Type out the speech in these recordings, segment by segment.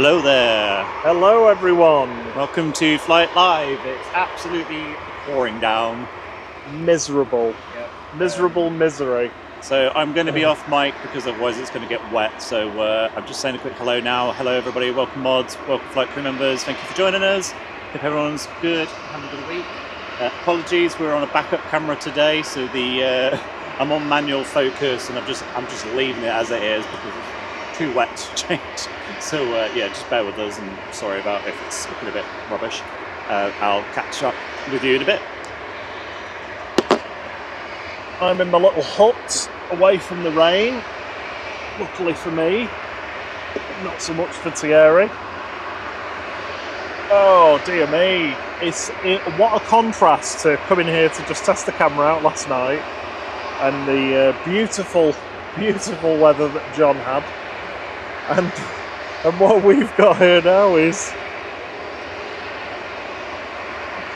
Hello there. Hello everyone. Welcome to Flight Live. It's absolutely pouring down. Miserable. Yep. Miserable misery. So I'm going to be off mic because otherwise it's going to get wet. So I'm just saying a quick hello now. Hello everybody. Welcome mods. Welcome flight crew members. Thank you for joining us. Hope everyone's good. Having a good week. Apologies, we're on a backup camera today, so I'm on manual focus and I'm just leaving it as it is because it's too wet to change. So yeah, just bear with us, and sorry about if it's looking a bit rubbish. I'll catch up with you in a bit. I'm in my little hut, away from the rain. Luckily for me, not so much for Thierry. Oh dear me! What a contrast to coming here to just test the camera out last night, and the beautiful, beautiful weather that John had, and what we've got here now is,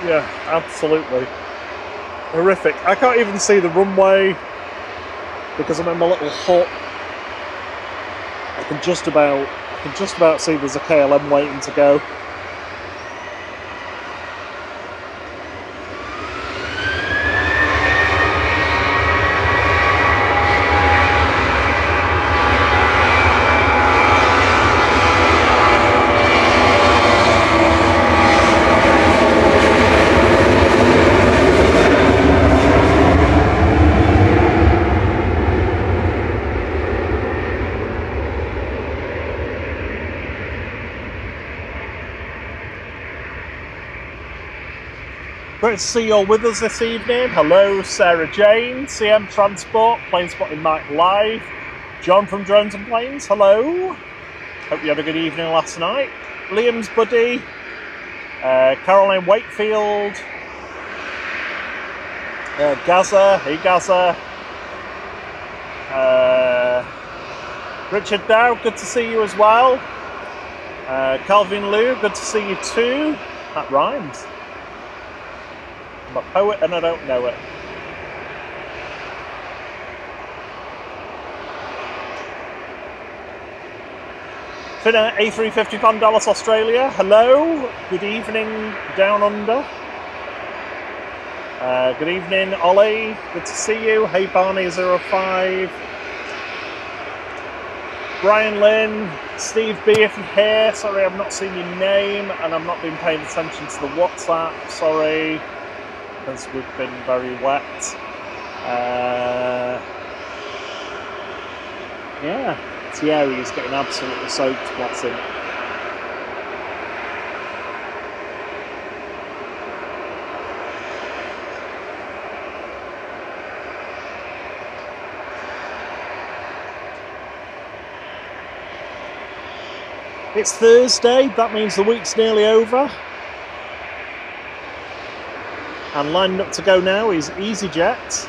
yeah, absolutely horrific. I can't even see the runway because I'm in my little hut. I can just about see there's a KLM waiting to go. Great to see you all with us this evening. Hello, Sarah Jane, CM Transport, Plane Spotting Night Live. John from Drones and Planes, hello. Hope you had a good evening last night. Liam's buddy, Caroline Wakefield, Gaza, hey Gaza. Richard Dow, good to see you as well. Calvin Liu, good to see you too. That rhymes. I'm a poet and I don't know it. Finna A350 from Dallas, Australia. Hello. Good evening, down under. Good evening, Ollie. Good to see you. Hey, Barney05. Brian Lynn. Steve B, if you're here. Sorry, I've not seen your name and I've not been paying attention to the WhatsApp. Sorry. Because we've been very wet. Yeah, Thierry is getting absolutely soaked, bless him. It's Thursday, that means the week's nearly over. And lining up to go now is EasyJet.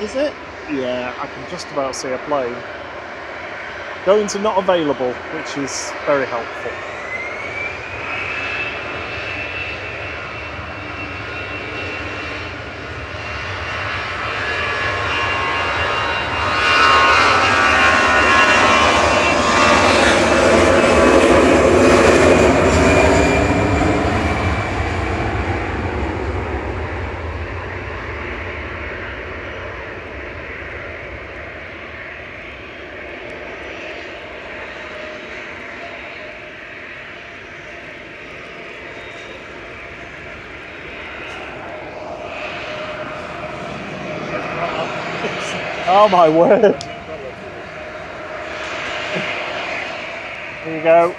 Is it? Yeah, I can just about see a plane. Going to not available, which is very helpful. Oh my word. Here you go.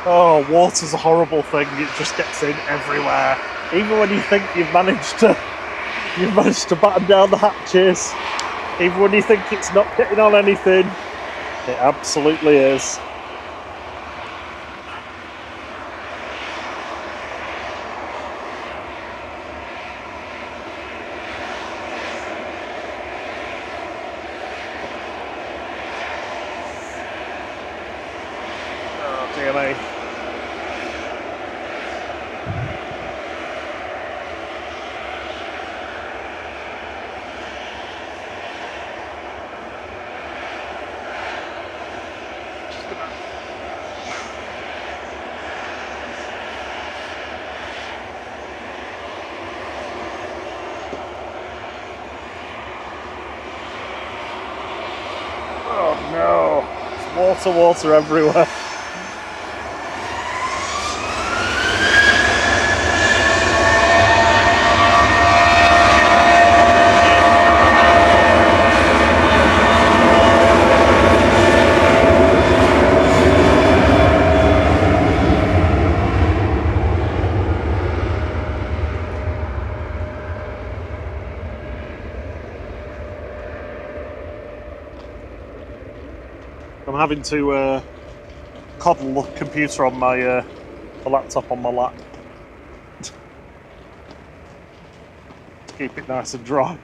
Oh, water's a horrible thing. It just gets in everywhere. Even when you think you've managed to batten down the hatches, even when you think it's not getting on anything, it absolutely is. lots of water everywhere. I'm having to coddle the computer on my the laptop on my lap to keep it nice and dry.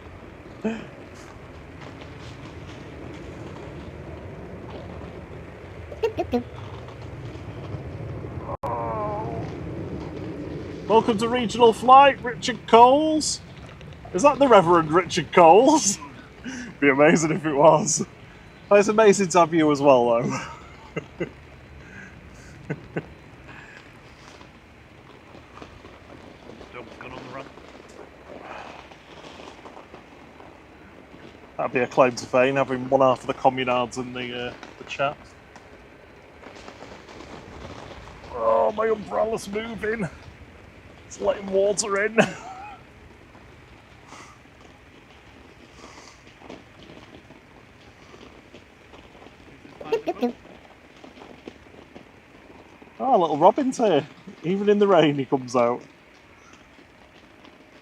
Welcome to Regional Flight, Richard Coles. Is that the Reverend Richard Coles? Be amazing if it was. Oh, it's amazing to have you as well, though. That'd be a claim to fame, having one half of the communards in the chat. Oh, my umbrella's moving. It's letting water in. Oh, little Robin's here. Even in the rain, he comes out.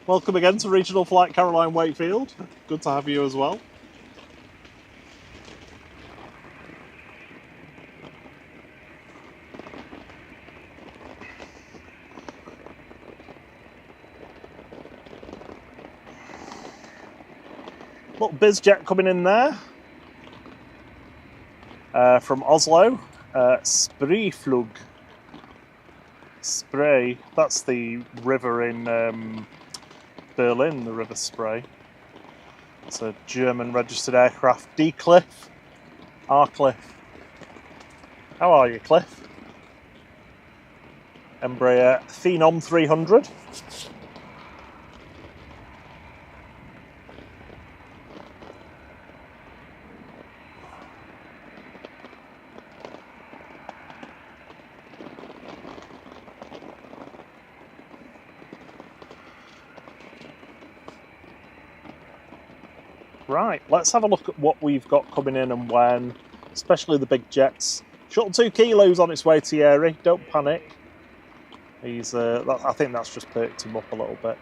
Welcome again to Regional Flight Caroline Wakefield. Good to have you as well. Little BizJet coming in there. From Oslo. Spree-Flug. Spray, that's the river in Berlin, the River Spree. It's a German registered aircraft. D Cliff, R Cliff. How are you, Cliff? Embraer Phenom 300. Right, let's have a look at what we've got coming in and when, especially the big jets. Shuttle 2 kilos on its way to Yeri, don't panic. He's, I think that's just perked him up a little bit.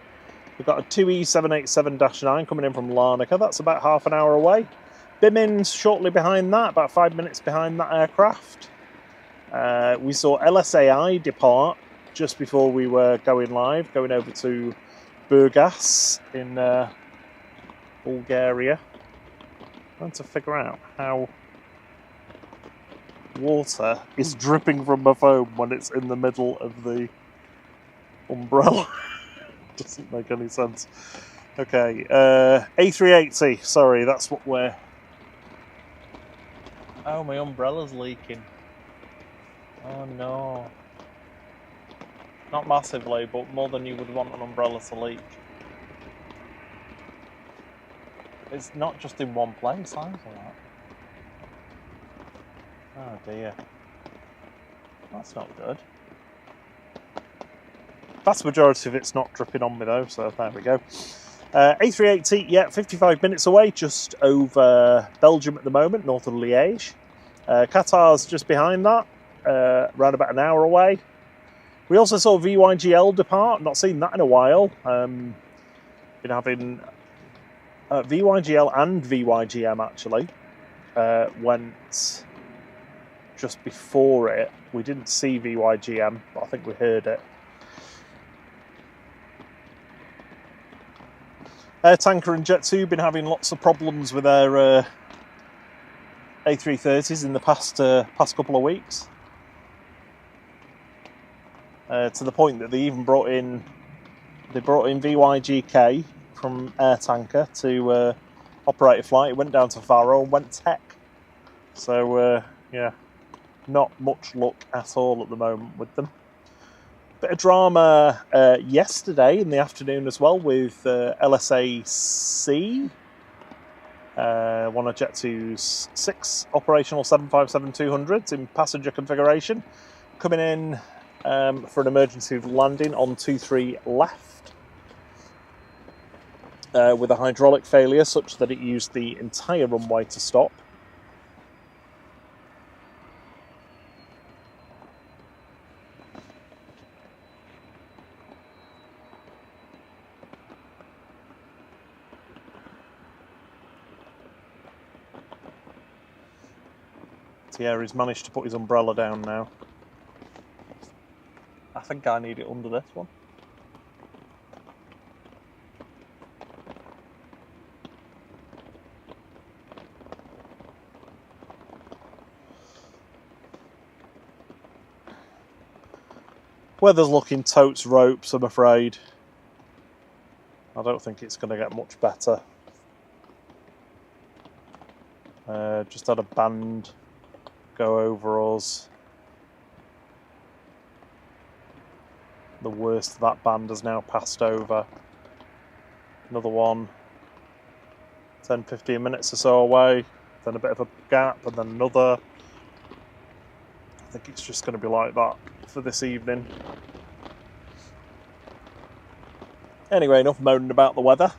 We've got a 2E787-9 coming in from Larnaca, that's about half an hour away. Bimin's shortly behind that, about 5 minutes behind that aircraft. We saw LSAI depart just before we were going live, going over to Burgas in Bulgaria. Trying to figure out how water is dripping from my phone when it's in the middle of the umbrella. Doesn't make any sense. Okay, A380, sorry, that's what we're... Oh, my umbrella's leaking. Oh no. Not massively, but more than you would want an umbrella to leak. It's not just in one place, either. Oh dear. That's not good. Vast majority of it's not dripping on me though, so there we go. A380, yeah, 55 minutes away, just over Belgium at the moment, north of Liège. Qatar's just behind that, around about an hour away. We also saw VYGL depart, not seen that in a while. Been having VYGL and VYGM actually went just before it. We didn't see VYGM, but I think we heard it. Air Tanker and Jet2 been having lots of problems with their A330s in the past couple of weeks. To the point that they even brought in VYGK from Air Tanker to operate a flight. It went down to Faro and went tech. So yeah, not much luck at all at the moment with them. Bit of drama yesterday in the afternoon as well with LSAC. Want to jet to 6 operational 757-200s in passenger configuration. Coming in for an emergency landing on 23 left with a hydraulic failure such that it used the entire runway to stop. Thierry's managed to put his umbrella down now. I think I need it under this one. Weather's looking totes ropes, I'm afraid. I don't think it's going to get much better. Just had a band go over us. The worst of that band has now passed over. Another one 10-15 minutes or so away, then a bit of a gap, and then another. I think it's just going to be like that for this evening. Anyway, enough moaning about the weather.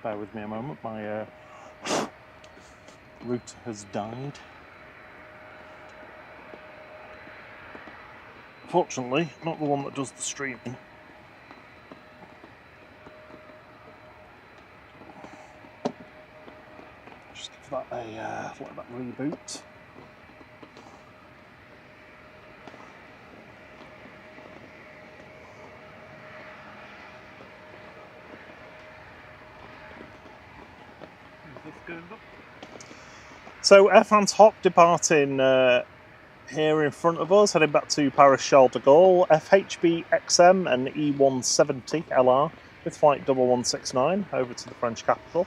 Bear with me a moment, my router has died. Fortunately, not the one that does the streaming. Just give that a let that reboot. So Air France Hop departing here in front of us, heading back to Paris Charles de Gaulle, FHB XM and E170 LR with flight 1169 over to the French capital.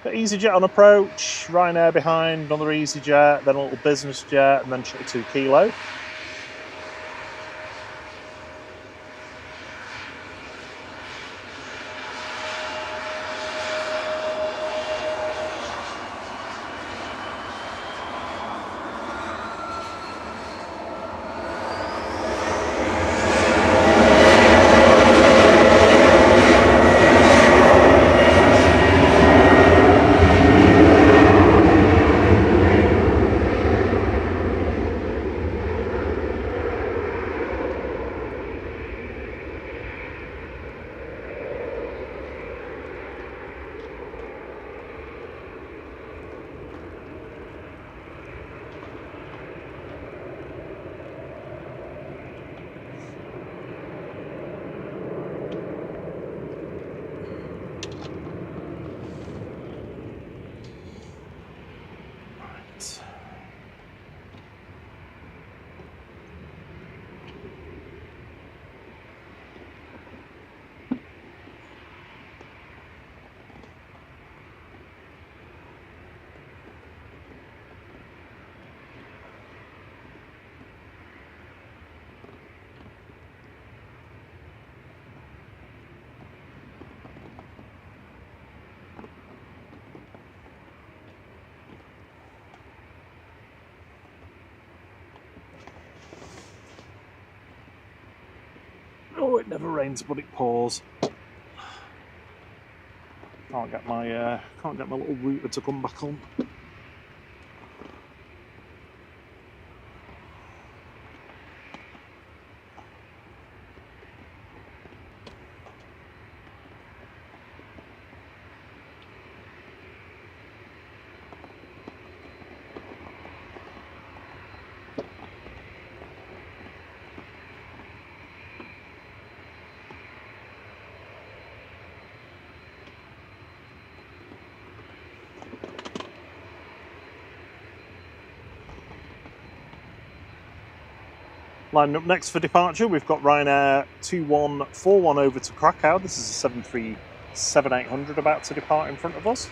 Got EasyJet on approach, Ryanair behind, another EasyJet, then a little business jet, and then shuttle 2 Kilo. Oh, it never rains, but it pours. Can't get my little router to come back on. Lining up next for departure, we've got Ryanair 2141 over to Krakow. This is a 737-800 about to depart in front of us.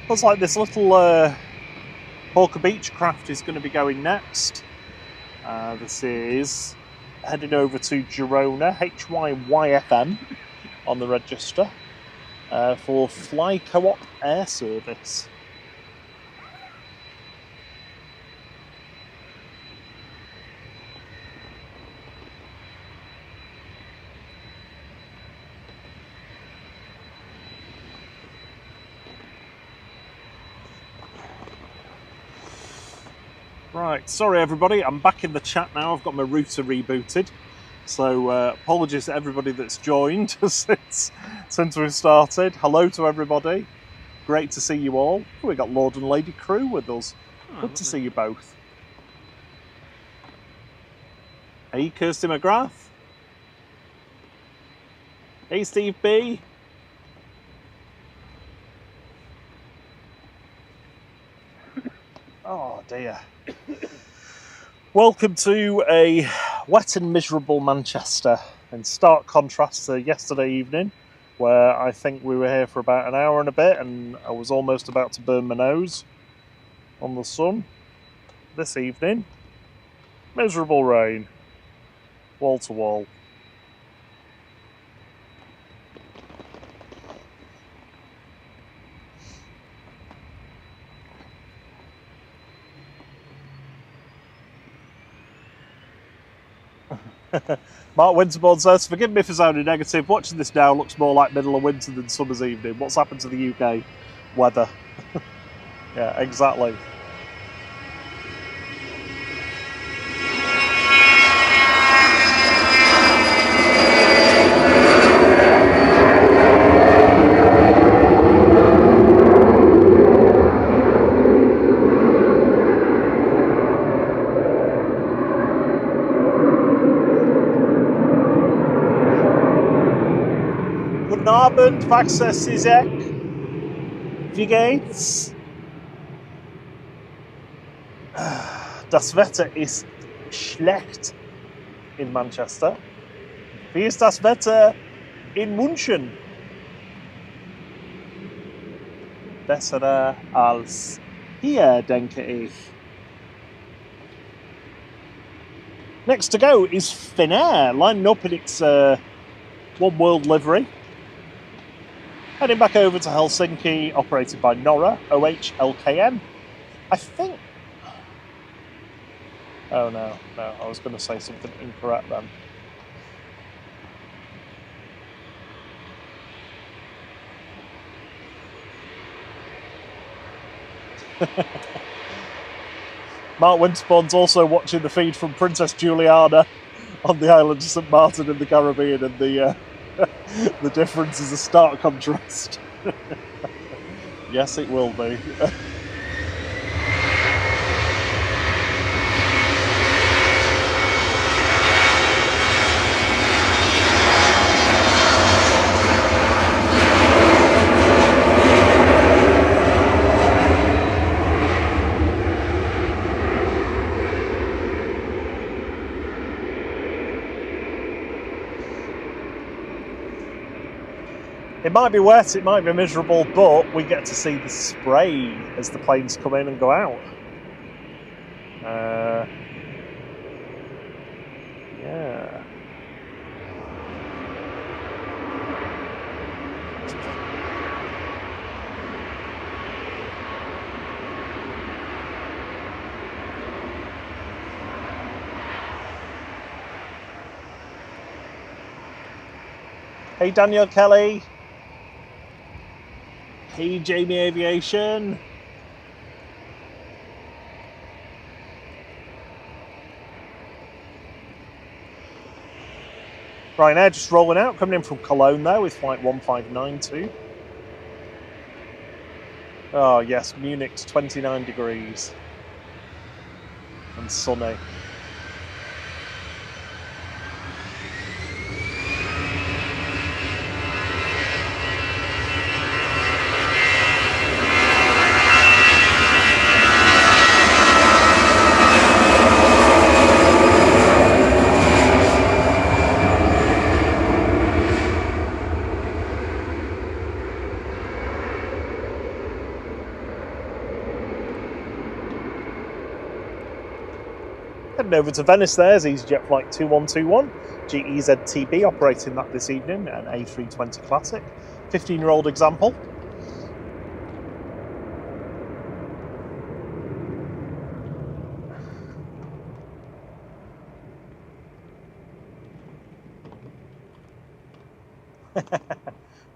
Looks like this little Hawker Beach craft is going to be going next. This is heading over to Girona, HYYFM on the register, for Fly Co-op Air Service. Right, sorry everybody, I'm back in the chat now. I've got my router rebooted. So apologies to everybody that's joined since we've started. Hello to everybody. Great to see you all. Oh, we got Lord and Lady Crew with us. Good to see you both. Hey, Kirsty McGrath. Hey, Steve B. Oh dear. Welcome to a wet and miserable Manchester, in stark contrast to yesterday evening, where I think we were here for about an hour and a bit and I was almost about to burn my nose on the sun. This evening, miserable rain, wall to wall. Mark Winterbourne says, forgive me for sounding negative, watching this now looks more like middle of winter than summer's evening. What's happened to the UK weather? Yeah, exactly. Guten Abend, was Sie sagen? Wie geht's? Das Wetter ist schlecht in Manchester. Wie ist das Wetter in München? Besser als hier, denke ich. Next to go is Finnair, lining up in its One World livery. Heading back over to Helsinki, operated by Norra, OHLKM. I think Oh no, no, I was going to say something incorrect then. Mark Winterspawn's also watching the feed from Princess Juliana on the island of St Martin in the Caribbean, and the the difference is a stark contrast. Yes, it will be. It might be wet, it might be miserable, but we get to see the spray as the planes come in and go out. Yeah. Hey, Daniel Kelly. Hey, Jamie Aviation. Ryanair just rolling out, coming in from Cologne there with flight 1592. Oh yes, Munich's 29 degrees and sunny. Heading over to Venice there's EasyJet Flight 2121, GEZTB operating that this evening, an A320 Classic, 15-year-old example.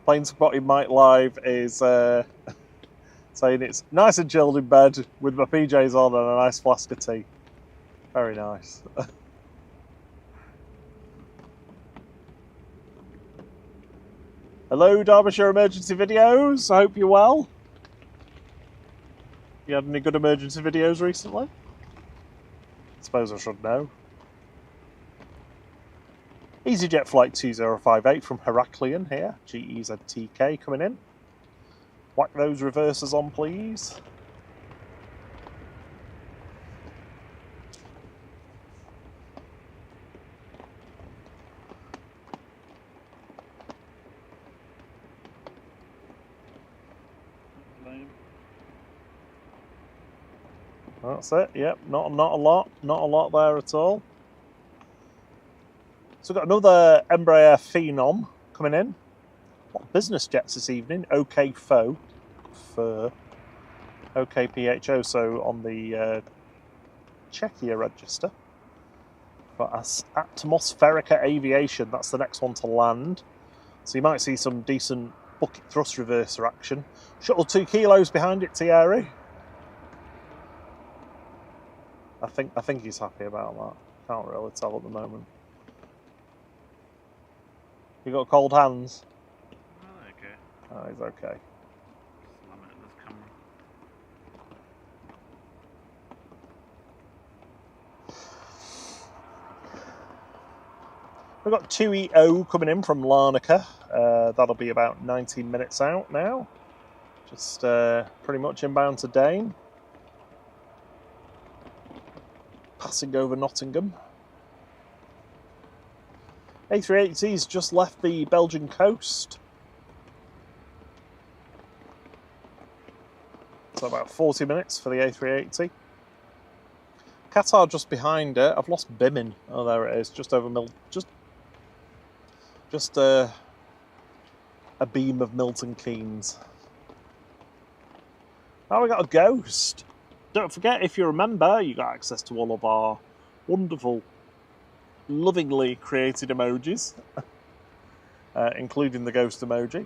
Plane Spotting Mike Live is saying it's nice and chilled in bed with my PJs on and a nice flask of tea. Very nice. Hello, Derbyshire Emergency Videos. I hope you're well. You had any good emergency videos recently? I suppose I should know. EasyJet Flight 2058 from Heraklion here. GEZTK coming in. Whack those reversers on, please. That's it. Yep, not a lot there at all. So we've got another Embraer Phenom coming in. A lot of business jets this evening. OKPHO, OKPHO. So on the Czechia register for Atmospherica Aviation. That's the next one to land. So you might see some decent bucket thrust reverser action. Shuttle 2 kilos behind it, Thierry. I think he's happy about that. Can't really tell at the moment. You got cold hands? Oh, okay. Oh, he's okay. Slam it at this camera. We've got 2EO coming in from Larnaca. That'll be about 19 minutes out now. Just pretty much inbound to Dane. Passing over Nottingham. A380's just left the Belgian coast. So about 40 minutes for the A380. Qatar just behind it. I've lost Bimin. Oh, there it is. Just over just a beam of Milton Keynes. Now we got a Ghost. Don't forget, if you're a member, you got access to all of our wonderful, lovingly created emojis, including the ghost emoji.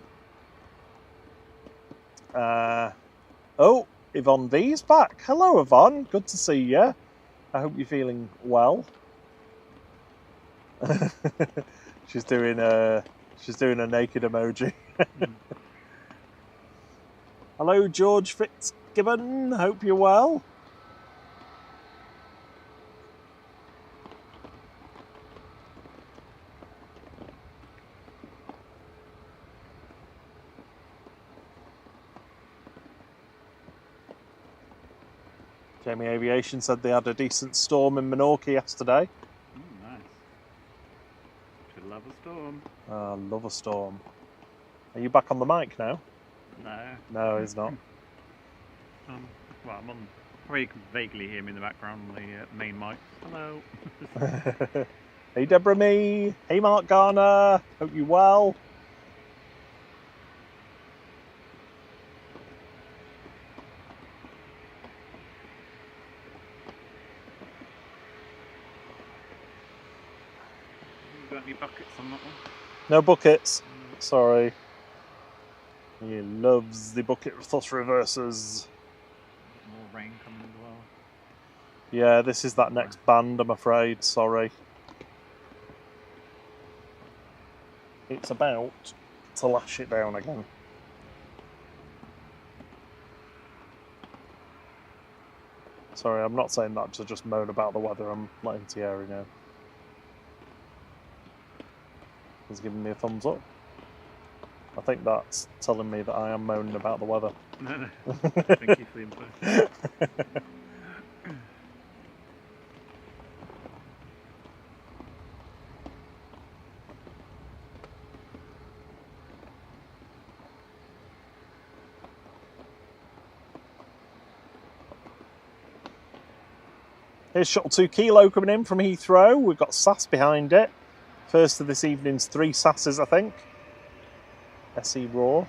Oh, Yvonne V's back. Hello, Yvonne. Good to see you. I hope you're feeling well. she's doing a naked emoji. Hello, George Fitzgibbon. Hope you're well. Jamie Aviation said they had a decent storm in Menorca yesterday. Nice. Should love a storm. I love a storm. Are you back on the mic now? No. No, he's not. Well, I'm on. Or you can vaguely hear me in the background on the main mic. Hello. Hey, Deborah Me. Hey, Mark Garner. Hope you're well. You got any buckets on that one? No buckets. Sorry. He loves the bucket thrust reversers. More rain coming as well. Yeah, this is that next band, I'm afraid. Sorry. It's about to lash it down again. Sorry, I'm not saying that to just moan about the weather. I'm letting Thierry know. He's giving me a thumbs up. I think that's telling me that I am moaning about the weather. No. Thank you for the input. Here's Shuttle 2 Kilo coming in from Heathrow. We've got SAS behind it. First of this evening's 3 SASs, I think. SE Raw.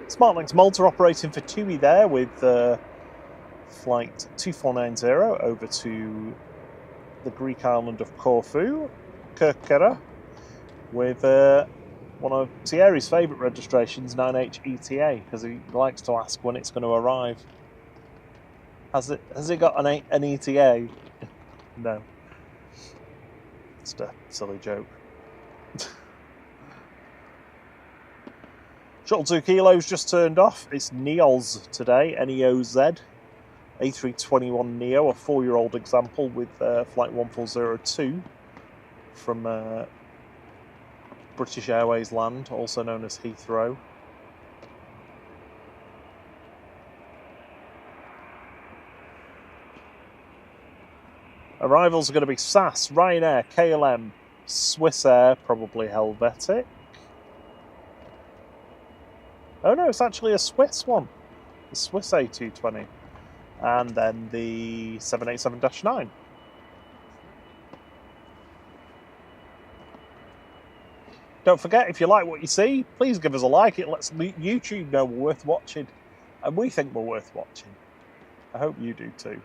SmartLynx Malta operating for TUI there with flight 2490 over to the Greek island of Corfu, Kirkera, with one of Thierry's favourite registrations, 9H ETA, because he likes to ask when it's going to arrive. Has it got an ETA? No. Just a silly joke. Shuttle 2 Kilo's just turned off. It's NEOZ today, N-E-O-Z. A321neo, a 4-year-old example with flight 1402 from British Airways land, also known as Heathrow. Arrivals are going to be SAS, Ryanair, KLM, Swissair, probably Helvetic. Oh no, it's actually a Swiss one. The Swiss A220. And then the 787-9. Don't forget, if you like what you see, please give us a like. It lets YouTube know we're worth watching. And we think we're worth watching. I hope you do too.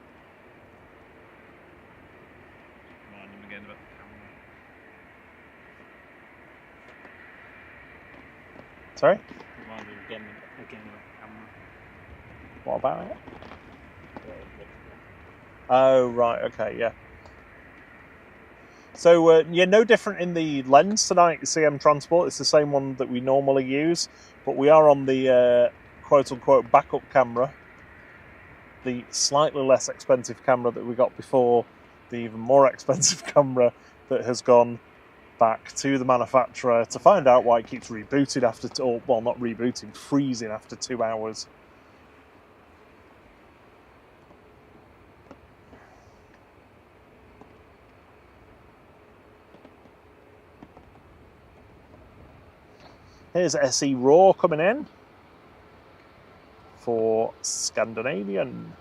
Remind them again about the camera. Sorry? Remind them again about the camera. What about it? Oh, right, okay, yeah. So, yeah, no different in the lens tonight, CM Transport. It's the same one that we normally use, but we are on the quote-unquote backup camera, the slightly less expensive camera that we got before, the even more expensive camera that has gone back to the manufacturer to find out why it keeps rebooting after, well, not rebooting, freezing after 2 hours. Here's SE Raw coming in for Scandinavian.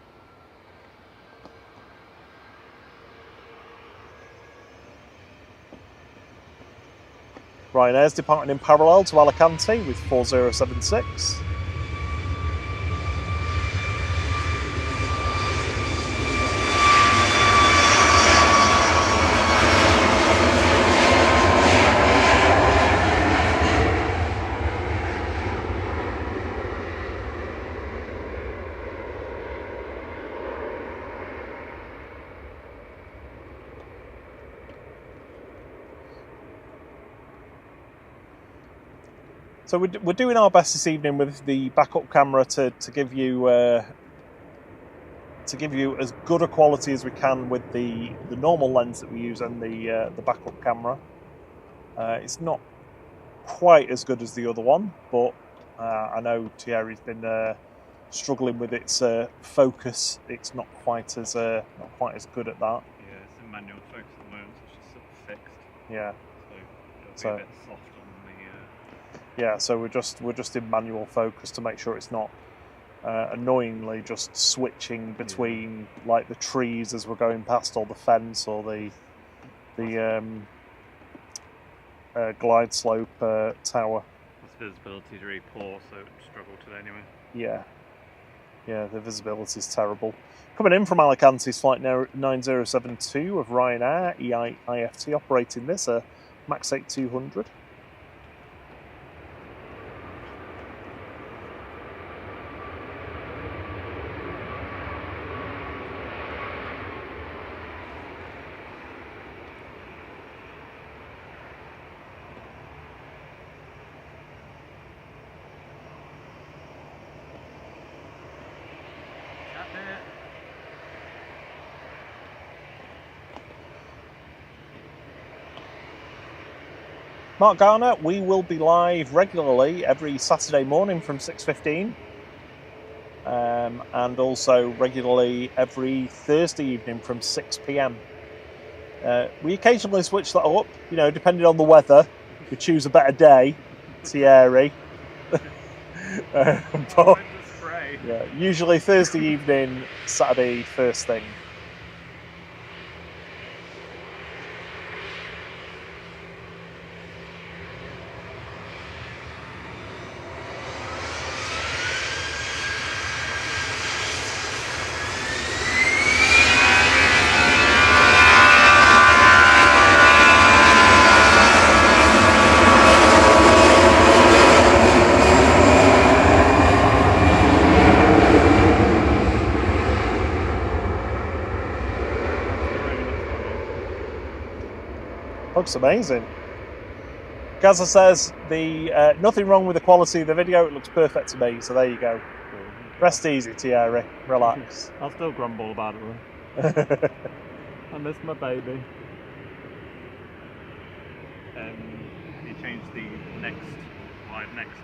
Ryanair's departing in parallel to Alicante with 4076. So we're doing our best this evening with the backup camera to give you as good a quality as we can with the normal lens that we use and the backup camera. It's not quite as good as the other one, but I know Thierry's been struggling with its focus. It's not quite as good at that. Yeah, it's in manual focus at the moment, so it's just sort of fixed. Yeah. So it'll be a bit soft on the. Yeah, so we're just in manual focus to make sure it's not annoyingly just switching between like the trees as we're going past, or the fence, or the glide slope tower. This visibility is really poor, so it struggle today anyway. Yeah, the visibility is terrible. Coming in from Alicante's flight 9072 of Ryanair EIFT operating this, a Max 8200. Mark Garner, we will be live regularly every Saturday morning from 6:15, and also regularly every Thursday evening from 6 p.m. We occasionally switch that up, depending on the weather. We choose a better day, Thierry. But yeah, usually Thursday evening, Saturday first thing. Looks amazing. Gaza says nothing wrong with the quality of the video. It looks perfect to me. So there you go. Rest easy, Thierry. Relax. I'll still grumble about it though. I miss my baby. You changed the next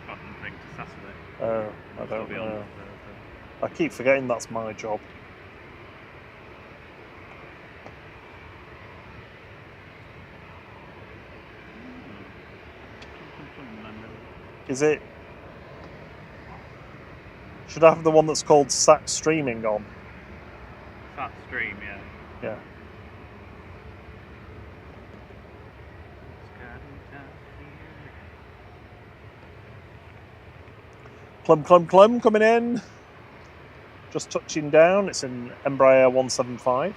button thing to Saturday. Oh, I don't know. I keep forgetting that's my job. Is it? Should I have the one that's called Sat Streaming on? Sat Stream, yeah. Yeah. Clum coming in. Just touching down. It's an Embraer 175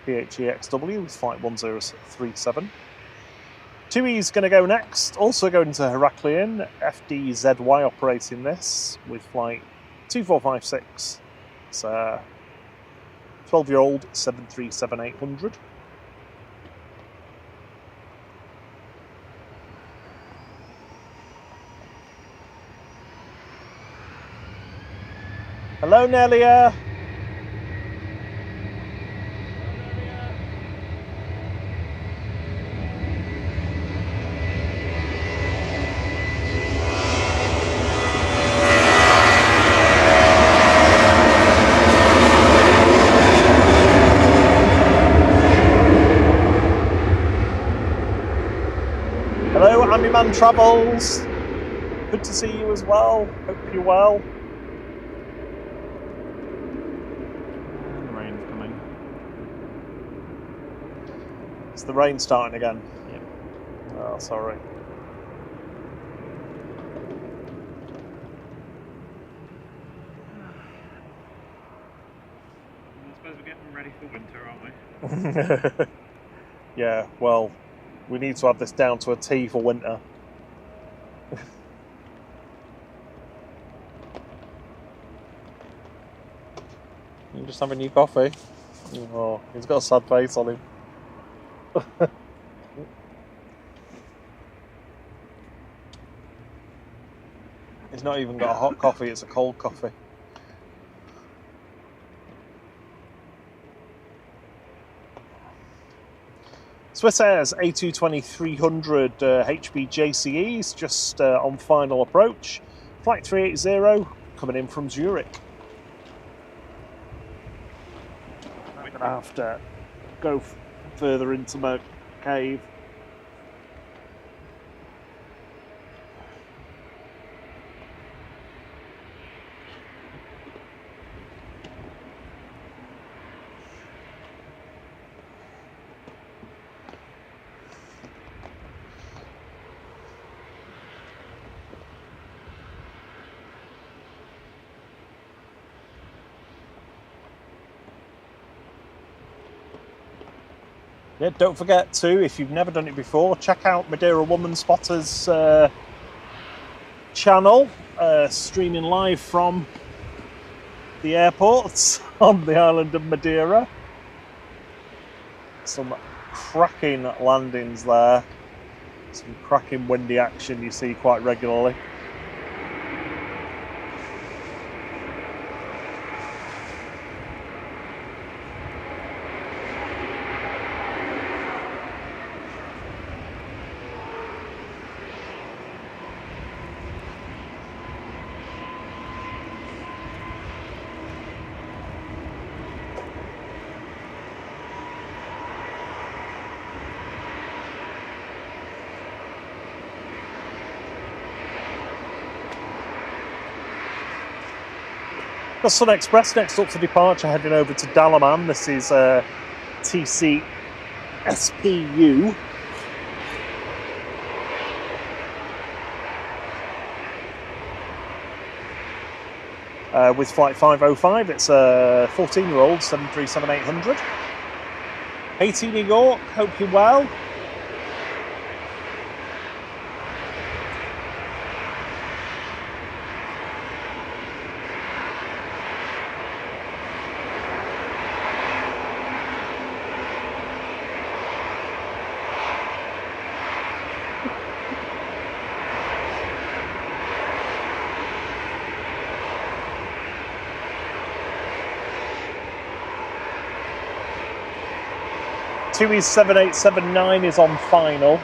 PHEXW with flight 1037. 2E's going to go next, also going to Heraklion, FDZY operating this with flight 2456. It's a 12-year-old 737-800. Hello, Nelia. Man Travels. good to see you as well. Hope you're well. The rain's coming. Is the rain starting again? Yep. Oh, sorry. I suppose we're getting ready for winter, aren't we? Yeah, well, we need to have this down to a T for winter. You just having your coffee? Oh, he's got a sad face on him. He's not even got a hot coffee, it's a cold coffee. Swiss Air's A220-300 HBJCEs just on final approach. Flight 380 coming in from Zurich. I'm going to have to go further into my cave. Yeah, don't forget to, if you've never done it before, check out Madeira Woman Spotter's channel, streaming live from the airports on the island of Madeira. Some cracking landings there, some cracking windy action you see quite regularly. Got Sun Express next up for departure, heading over to Dalaman. This is TC SPU. With flight 505, it's a 14-year-old 737-800. Haiti, New York, hope you're well. TUI 7879 is on final.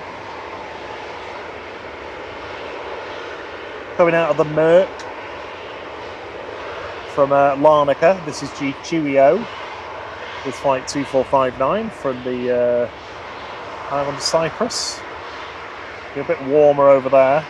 Coming out of the Merck from Larnaca, this is GQEO with flight 2459 from the island of Cyprus. Be a bit warmer over there.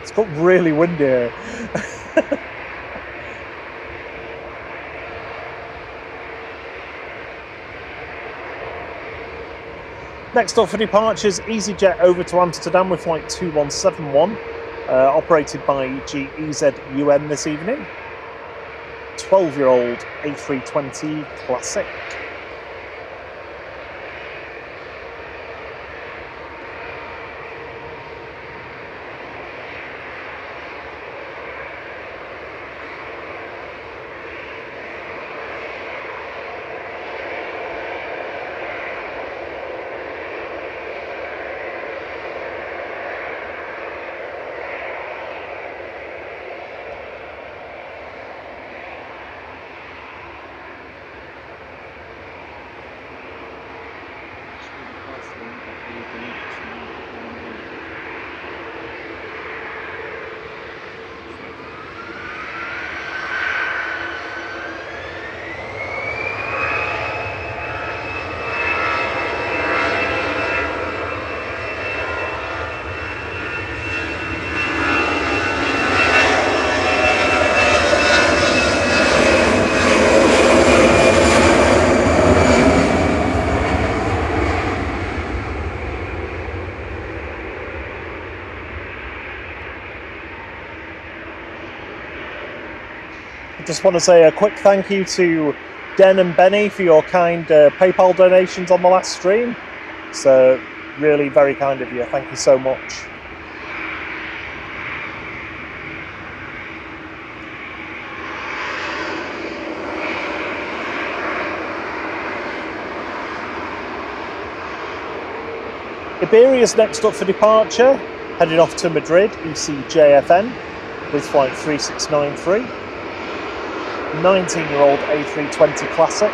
It's got really windy here. Next up for departures, EasyJet over to Amsterdam with flight 2171, operated by GEZUN this evening. 12-year-old A320 Classic. I just want to say a quick thank you to Den and Benny for your kind PayPal donations on the last stream. So really very kind of you. Thank you so much. Iberia's next up for departure, heading off to Madrid, ECJFN, with flight 3693. 19-year-old A320 Classic.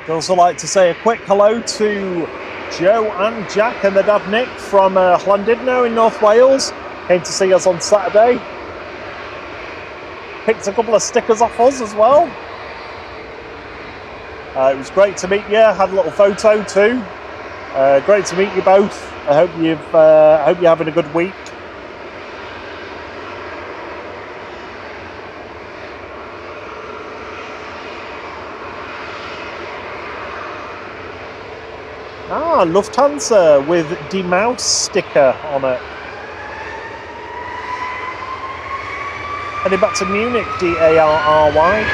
I'd also like to say a quick hello to Joe and Jack and their dad Nick from Llandudno in North Wales. Came to see us on Saturday. Picked a couple of stickers off us as well. It was great to meet you. Had a little photo too. Great to meet you both. I hope you're having a good week. Ah, Lufthansa with the mouse sticker on it. Heading back to Munich, DARRY.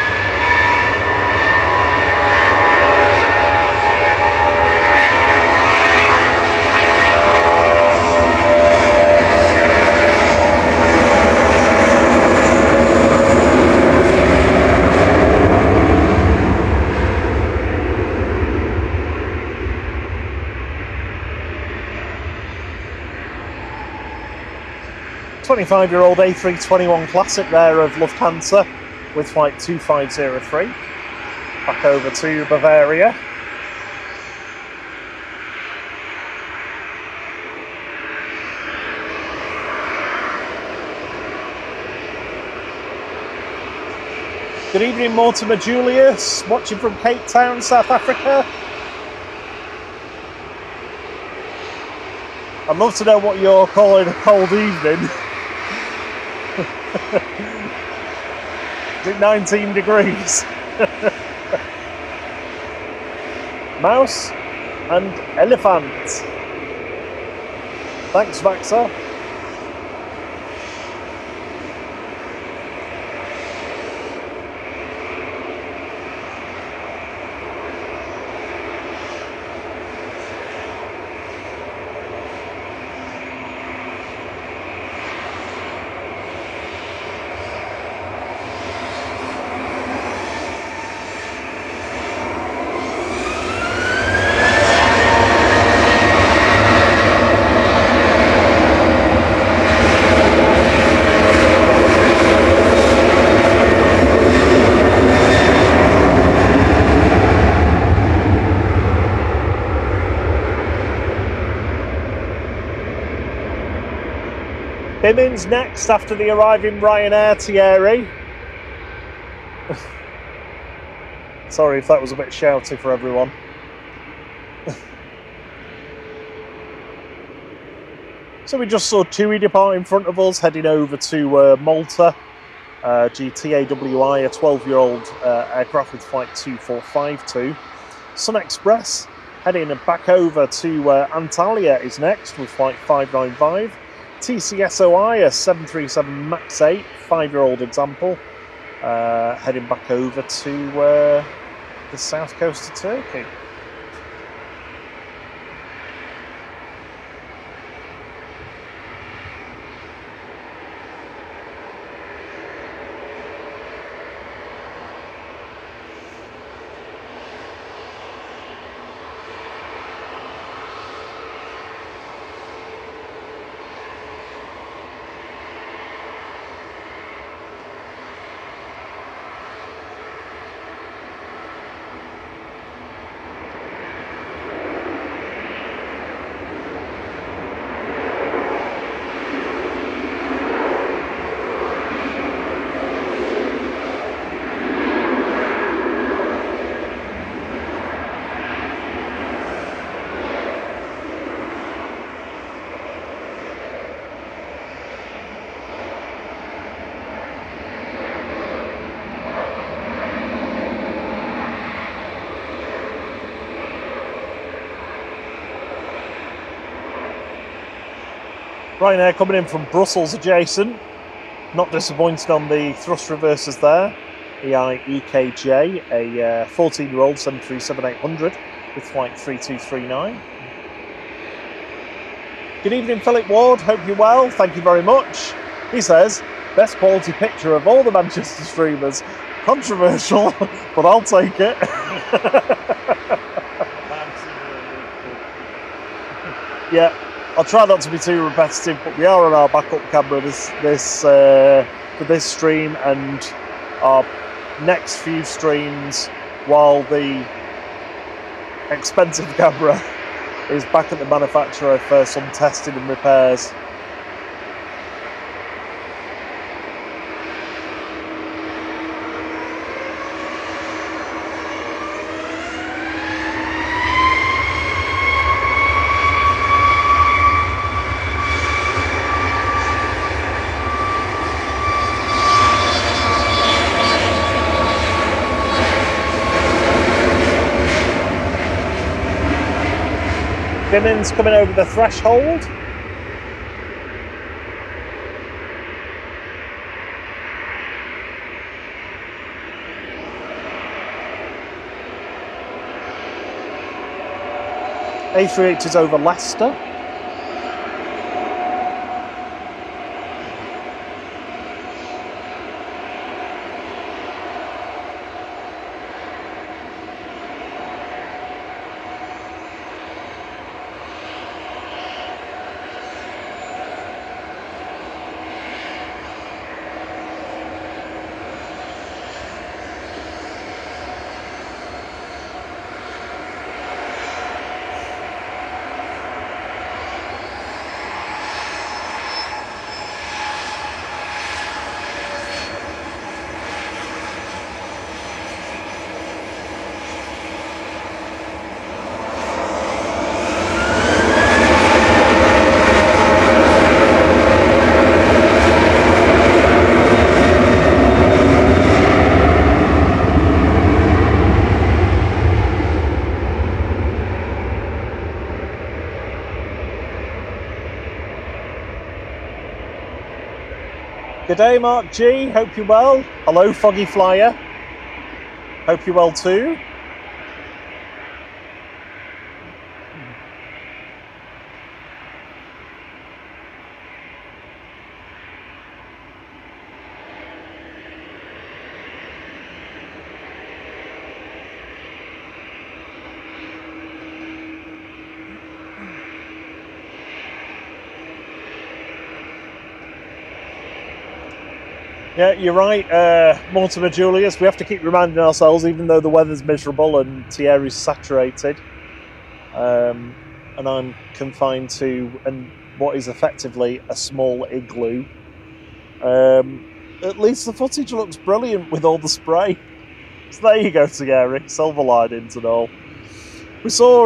25-year-old A321 Classic there of Lufthansa with flight 2503 back over to Bavaria. Good evening, Mortimer Julius, watching from Cape Town, South Africa. I'd love to know what you're calling a cold evening. Is it 19 degrees? Mouse and elephant. Thanks, Vaxa. Bimmins next after the arriving Ryanair Thierry. Sorry if that was a bit shouty for everyone. So we just saw TUI depart in front of us, heading over to Malta. GTAWI, a 12-year-old aircraft with flight 2452. Sun Express heading back over to Antalya is next with flight 595. TCSOI, a 737 MAX 8, 5-year-old example, heading back over to the south coast of Turkey. Ryanair coming in from Brussels adjacent, not disappointed on the thrust reversers there. EGCC, a 14-year-old 737-800 with flight 3239. Good evening, Philip Ward, hope you're well, thank you very much. He says, best quality picture of all the Manchester streamers. Controversial, but I'll take it. Yeah. I'll try not to be too repetitive, but we are on our backup camera for this stream and our next few streams, while the expensive camera is back at the manufacturer for some testing and repairs. Bimmins coming over the threshold. A38 is over Leicester. Good day, Mark G. Hope you're well. Hello, Foggy Flyer. Hope you're well too. Yeah, you're right, Mortimer Julius. We have to keep reminding ourselves, even though the weather's miserable and Thierry's saturated, and I'm confined to what is effectively a small igloo. At least the footage looks brilliant with all the spray. So there you go, Thierry, silver linings and all. We saw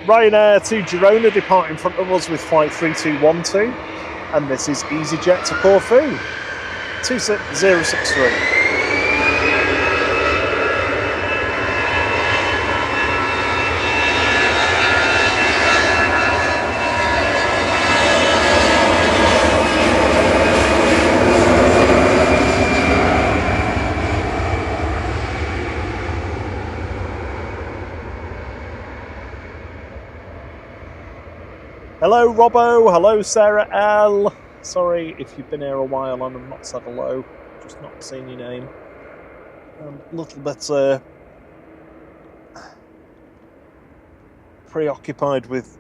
Ryanair to Girona depart in front of us with flight 3212, and this is EasyJet to Corfu, 26063. Hello Robbo, hello Sarah L. Sorry if you've been here a while and I've not said hello, just not seen your name. I'm a little bit preoccupied with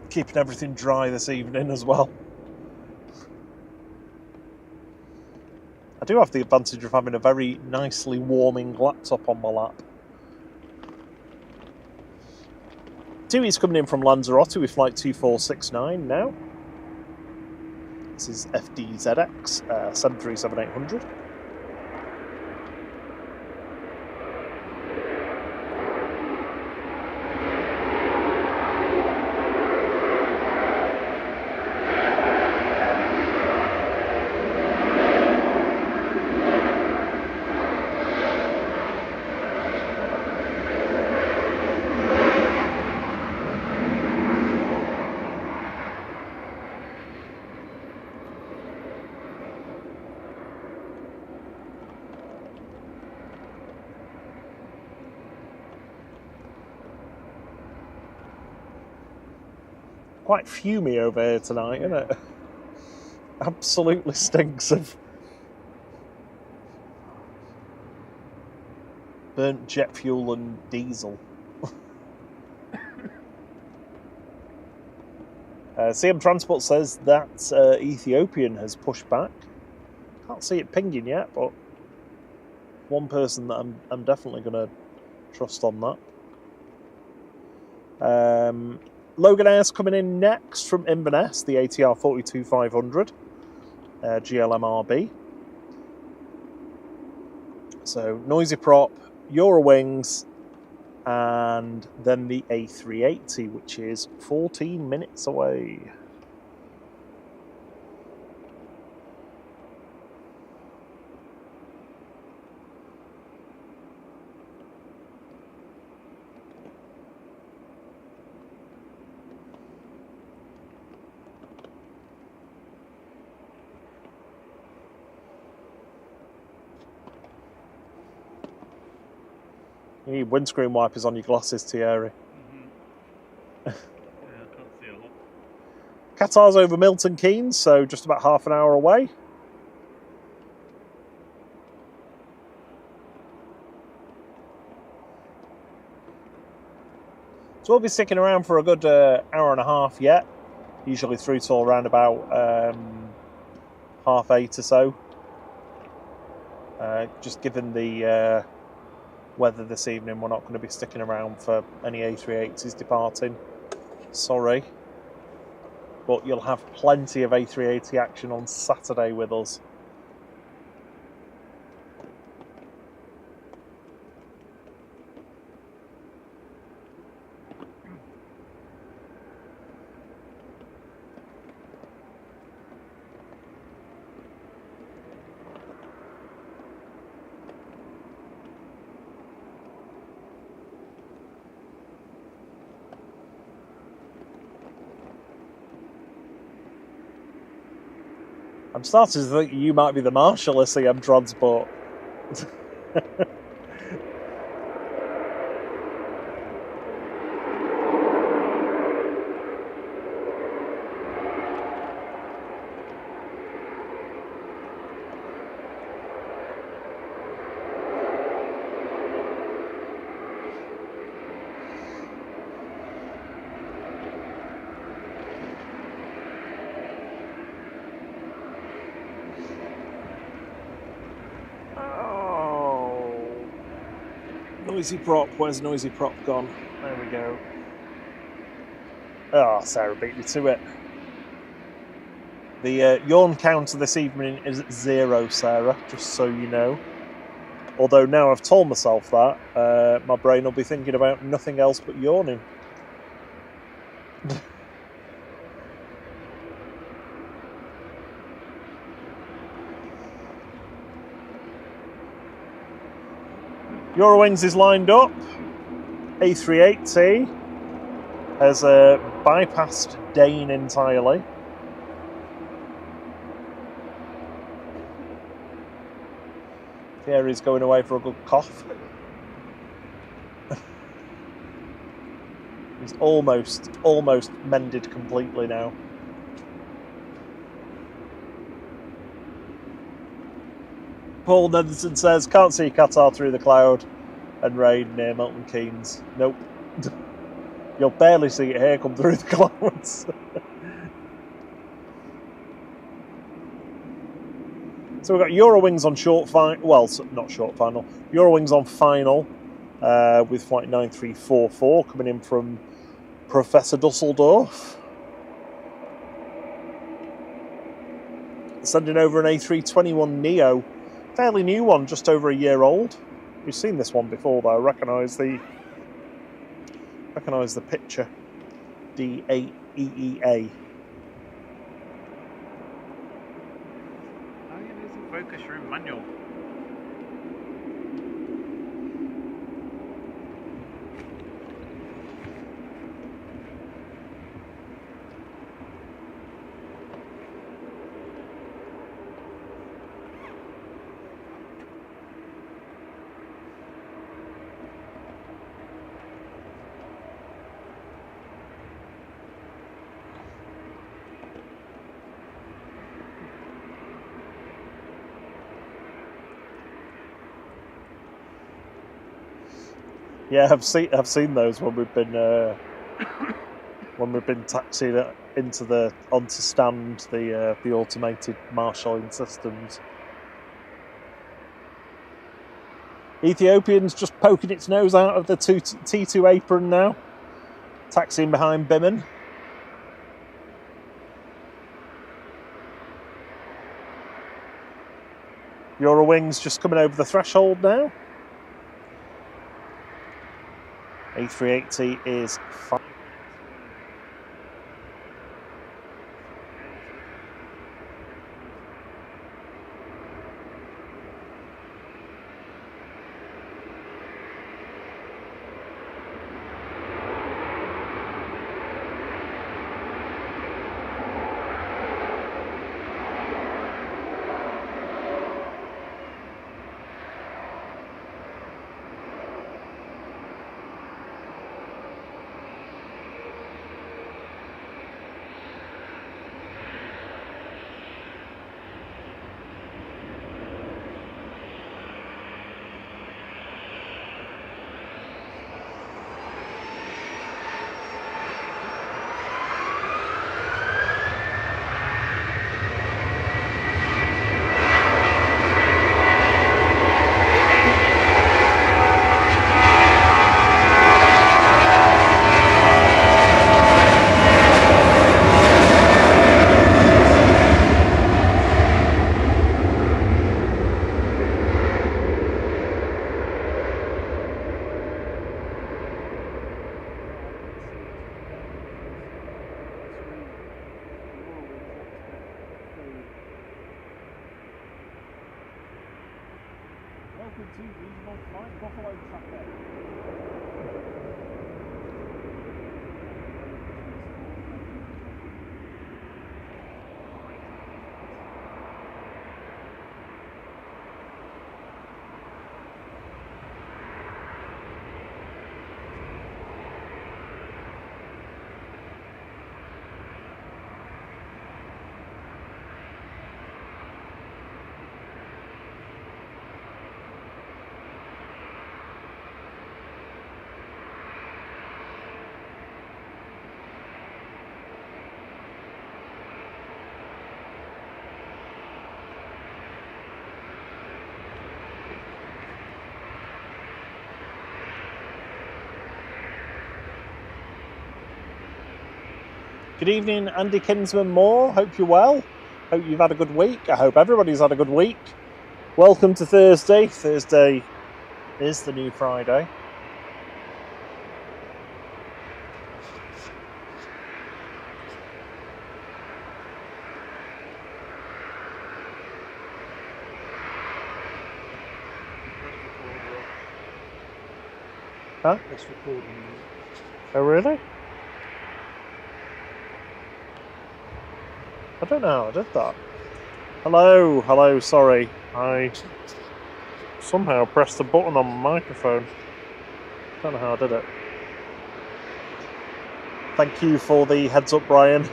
keeping everything dry this evening as well. I do have the advantage of having a very nicely warming laptop on my lap. Tui's coming in from Lanzarote with flight 2469 now. This is FDZX 737-800. Quite fumey over here tonight, isn't it? Absolutely stinks of burnt jet fuel and diesel. CM Transport says that Ethiopian has pushed back. Can't see it pinging yet, but one person that I'm definitely going to trust on that. Logan Air's coming in next from Inverness, the ATR 42500 GLMRB. So Noisy Prop, Eurowings, and then the A380, which is 14 minutes away. You need windscreen wipers on your glasses, Thierry. Yeah, I can't see a lot. Qatar's over Milton Keynes, so just about half an hour away. So we'll be sticking around for a good hour and a half yet, usually through till around about 8:30 or so. Just given the weather this evening, we're not going to be sticking around for any A380s departing. Sorry. But you'll have plenty of A380 action on Saturday with us. I'm starting to think you might be the marshal of CM Transport. Noisy Prop, where's Noisy Prop gone? There we go. Oh, Sarah beat me to it. The yawn counter this evening is at 0, Sarah, just so you know. Although now I've told myself that, my brain will be thinking about nothing else but yawning. Eurowings is lined up. A38T has bypassed Dane entirely. Thierry's going away for a good cough. He's almost mended completely now. Paul Netherton says, can't see Qatar through the cloud and rain near Milton Keynes. Nope. You'll barely see it here come through the clouds. So we've got Eurowings on short final, well, not short final, Eurowings on final with flight 9344 coming in from Professor Dusseldorf. Sending over an A321 Neo. Fairly new one, just over a year old. We've seen this one before though. Recognise the picture. D8EEA. Oh yeah, there's a focus room manual. Yeah, I've seen those when we've been taxiing onto stand the automated marshalling systems. Ethiopian's just poking its nose out of the T2 apron now, taxiing behind Biman. Eurowings just coming over the threshold now. A380 is fine. Good evening, Andy Kinsman Moore. Hope you're well. Hope you've had a good week. I hope everybody's had a good week. Welcome to Thursday. Thursday is the new Friday. Huh? That's recording. Oh, really? I don't know how I did that. Hello, sorry. I somehow pressed the button on my microphone. Don't know how I did it. Thank you for the heads up, Brian.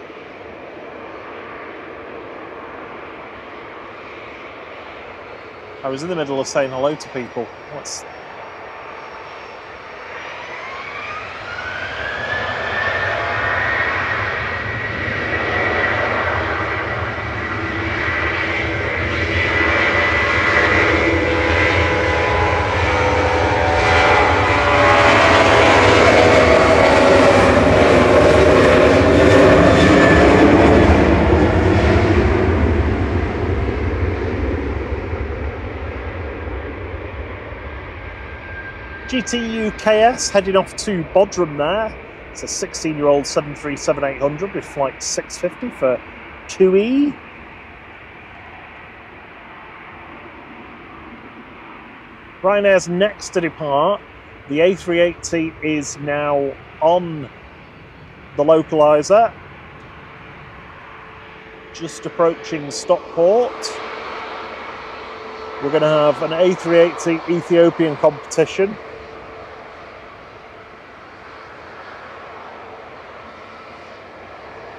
I was in the middle of saying hello to people. Let's... GTUKS heading off to Bodrum there. It's a 16-year-old 737-800 with flight 650 for 2E. Ryanair's next to depart. The A380 is now on the localizer. Just approaching Stockport. We're going to have an A380 Ethiopian competition.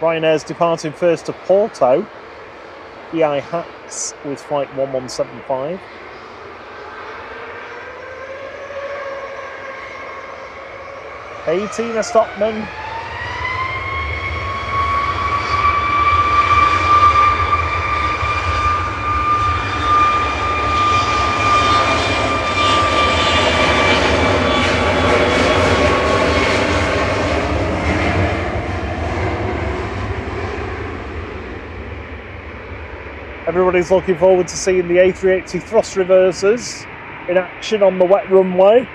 Ryanair's departing first to Porto, EI Hacks with flight 1175. Hey Tina Stockman. Everybody's looking forward to seeing the A380 thrust reversers in action on the wet runway.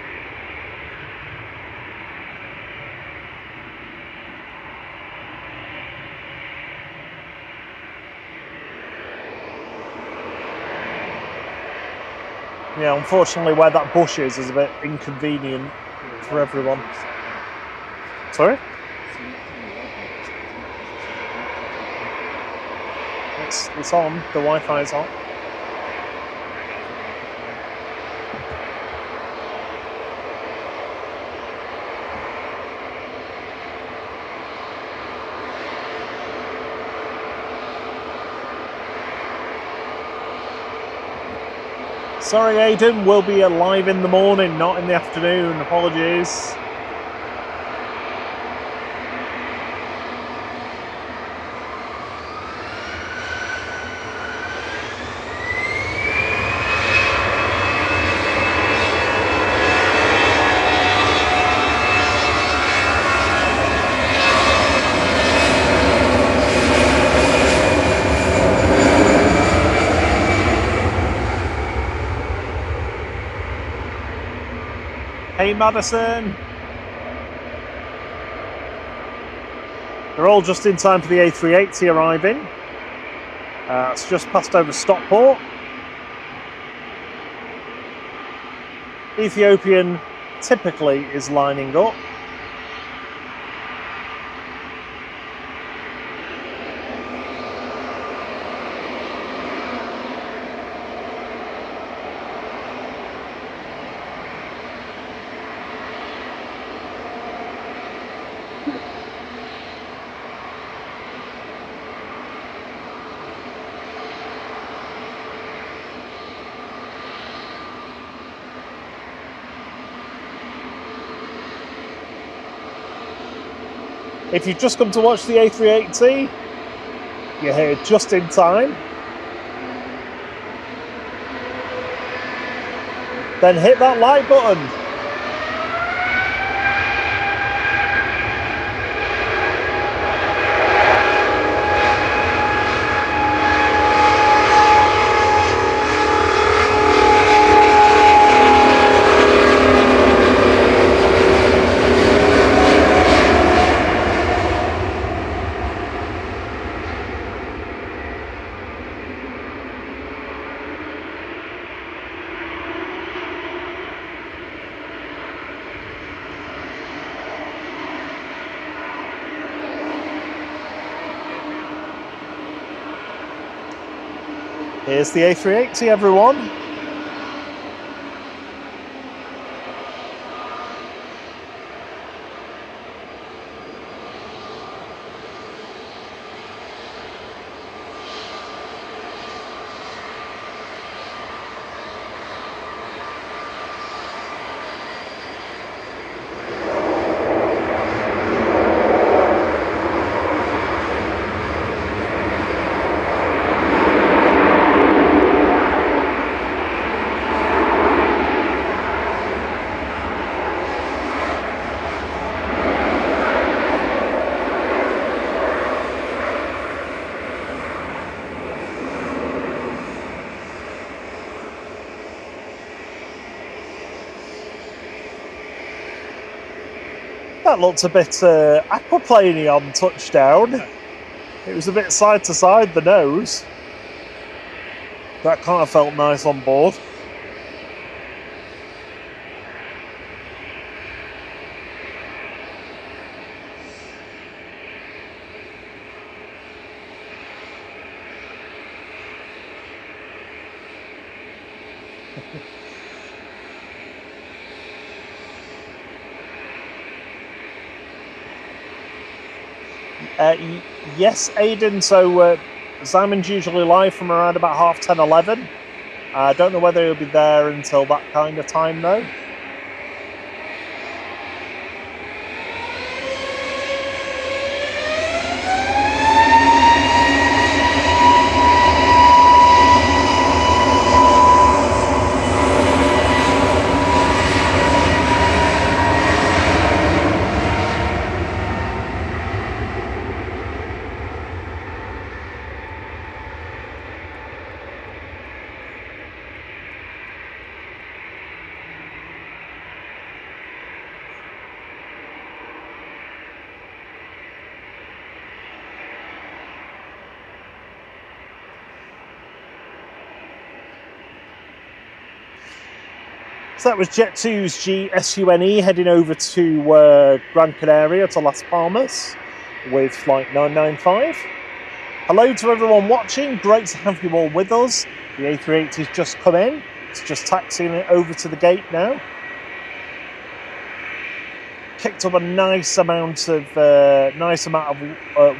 Yeah, unfortunately where that bush is a bit inconvenient for everyone. Sorry? It's on, the Wi-Fi is on. Sorry Aidan, we'll be live in the morning, not in the afternoon, apologies. Hey Madison! They're all just in time for the A380 arriving. It's just passed over Stockport. Ethiopian typically is lining up. If you've just come to watch the A380, you're here just in time. Then hit that like button. Here's the A380, everyone. That looked a bit aquaplaney on touchdown. It was a bit side to side, the nose. That kind of felt nice on board. Yes, Aidan, so Simon's usually live from around about 10:30, 11. I don't know whether he'll be there until that kind of time though. So that was Jet2's GSUNE heading over to Gran Canaria to Las Palmas with flight 995. Hello to everyone watching, great to have you all with us. The A380's just come in, it's just taxiing it over to the gate now. Kicked up a nice amount of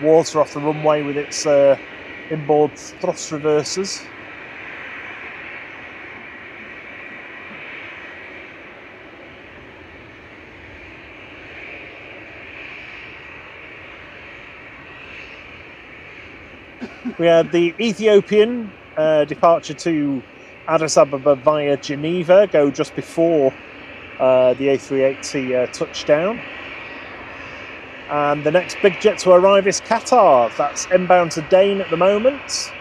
water off the runway with its inboard thrust reversers. We had the Ethiopian departure to Addis Ababa via Geneva go just before the A380 touchdown. And the next big jet to arrive is Qatar. That's inbound to Dane at the moment.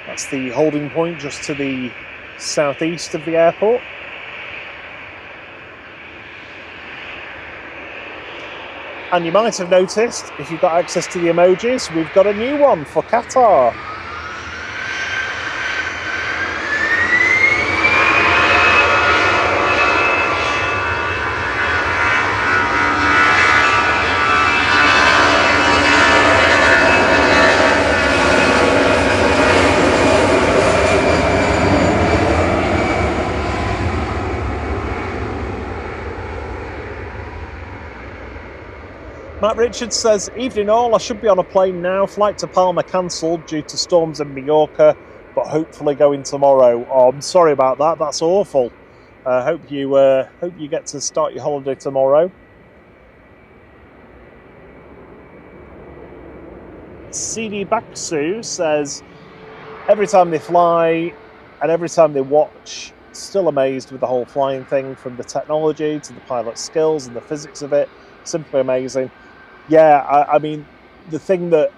That's the holding point just to the southeast of the airport. And you might have noticed, if you've got access to the emojis, we've got a new one for Qatar. Matt Richards says, evening all, I should be on a plane now. Flight to Palma cancelled due to storms in Mallorca, but hopefully going tomorrow. Oh, I'm sorry about that, that's awful. Hope you get to start your holiday tomorrow. CD Baksu says, every time they fly and every time they watch, still amazed with the whole flying thing, from the technology to the pilot's skills and the physics of it. Simply amazing. Yeah, I mean, the thing that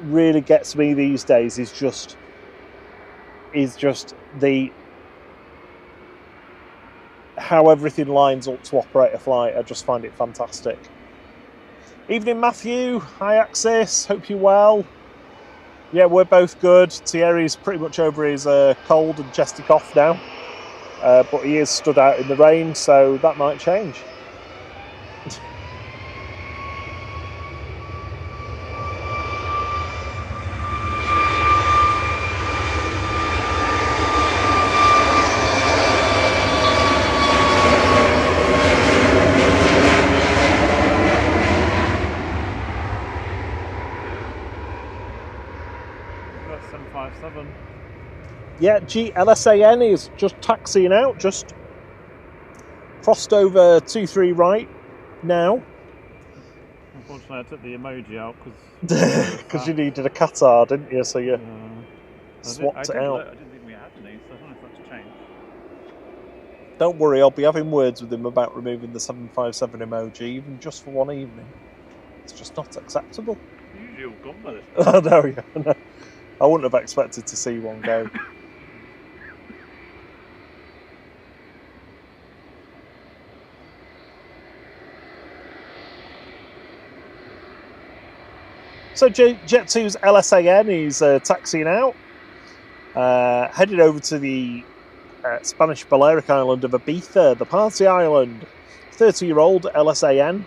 really gets me these days is just the how everything lines up to operate a flight. I just find it fantastic. Evening, Matthew. Hi, Axis. Hope you're well. Yeah, we're both good. Thierry's pretty much over his cold and chesty cough now, but he is stood out in the rain, so that might change. that's 757. Yeah, GLSAN is just taxiing out, just crossed over 23 right now. Unfortunately, I took the emoji out Because you needed a Qatar, didn't you? So you swapped it out. I didn't think we had any, so I don't know if that's changed. Don't worry, I'll be having words with him about removing the 757 emoji, even just for one evening. It's just not acceptable. Usually all gone by this I know, yeah. No. I wouldn't have expected to see one go. So Jet2's LSAN is taxiing out, headed over to the Spanish Balearic island of Ibiza, the party island. 30-year-old LSAN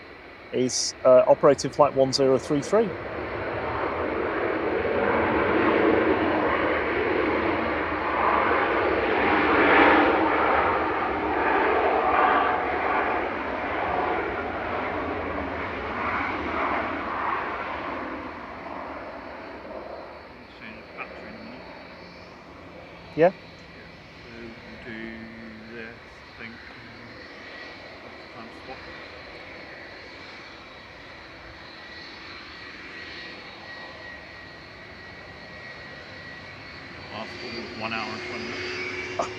is operating flight 1033. Yeah. So we'll do this, I think. Time to swap. Last 1 hour and 20 minutes.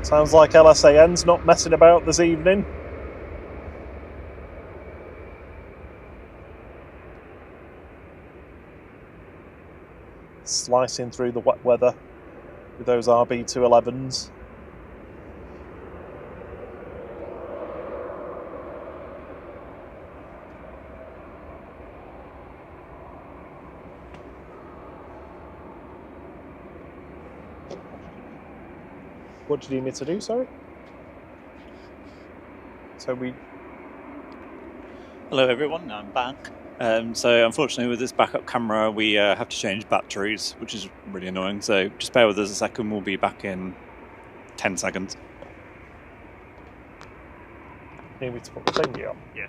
Sounds like LSAN's not messing about this evening. Slicing through the wet weather with those RB211s. What did you need me to do, sorry? Hello everyone, I'm back. So unfortunately with this backup camera we have to change batteries, which is really annoying, so just bear with us a second, we'll be back in 10 seconds. Need me to put the thingy on? Yeah.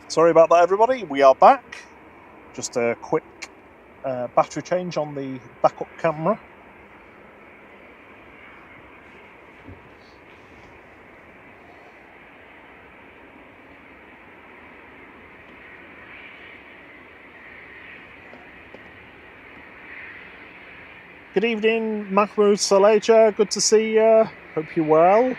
Sorry about that, everybody. We are back. Just a quick battery change on the backup camera. Good evening, Mahmoud Saleja. Good to see you. Hope you're well.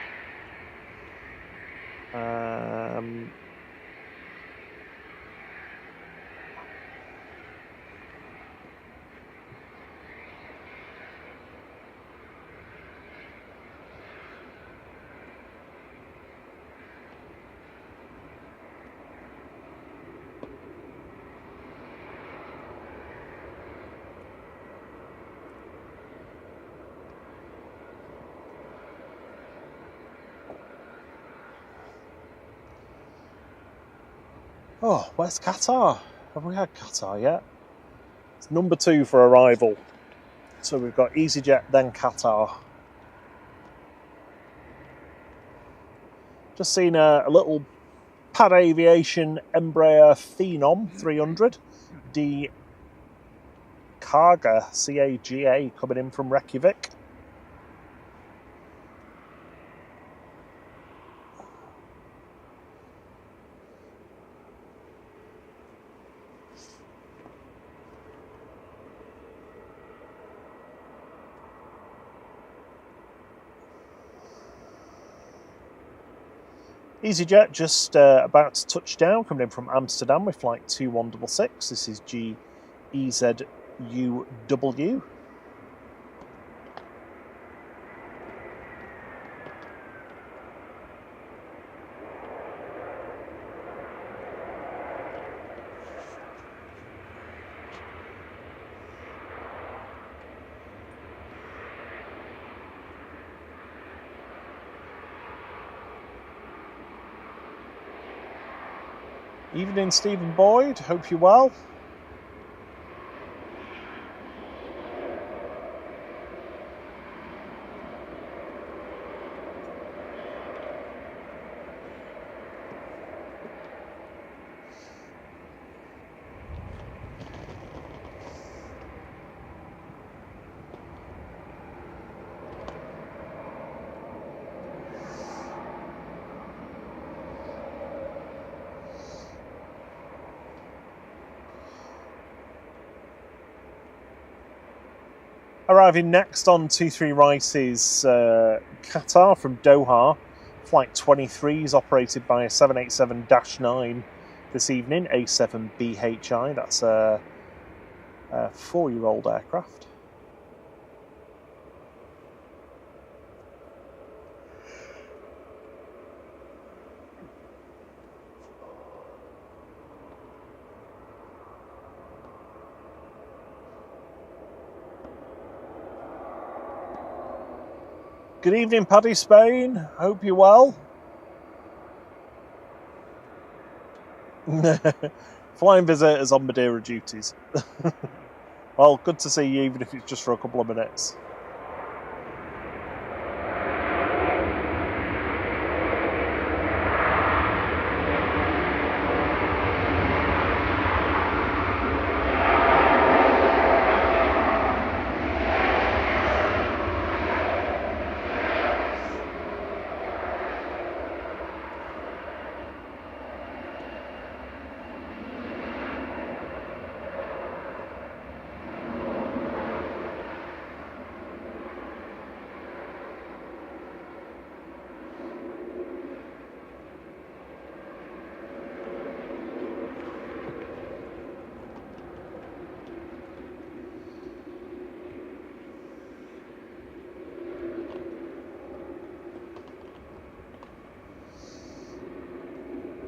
Oh, where's Qatar? Have we had Qatar yet? It's number 2 for arrival. So we've got EasyJet, then Qatar. Just seen a little Pad Aviation Embraer Phenom 300 D Carga, CAGA, coming in from Reykjavik. EasyJet just about to touch down, coming in from Amsterdam with flight 2166. This is GEZUW. Evening, Stephen Boyd. Hope you're well. Arriving next on 23 right is Qatar from Doha. Flight 23 is operated by a 787-9 this evening, A7BHI. That's a 4-year-old aircraft. Good evening, Paddy Spain. Hope you're well. Flying visitors on Madeira duties. Well, good to see you, even if it's just for a couple of minutes.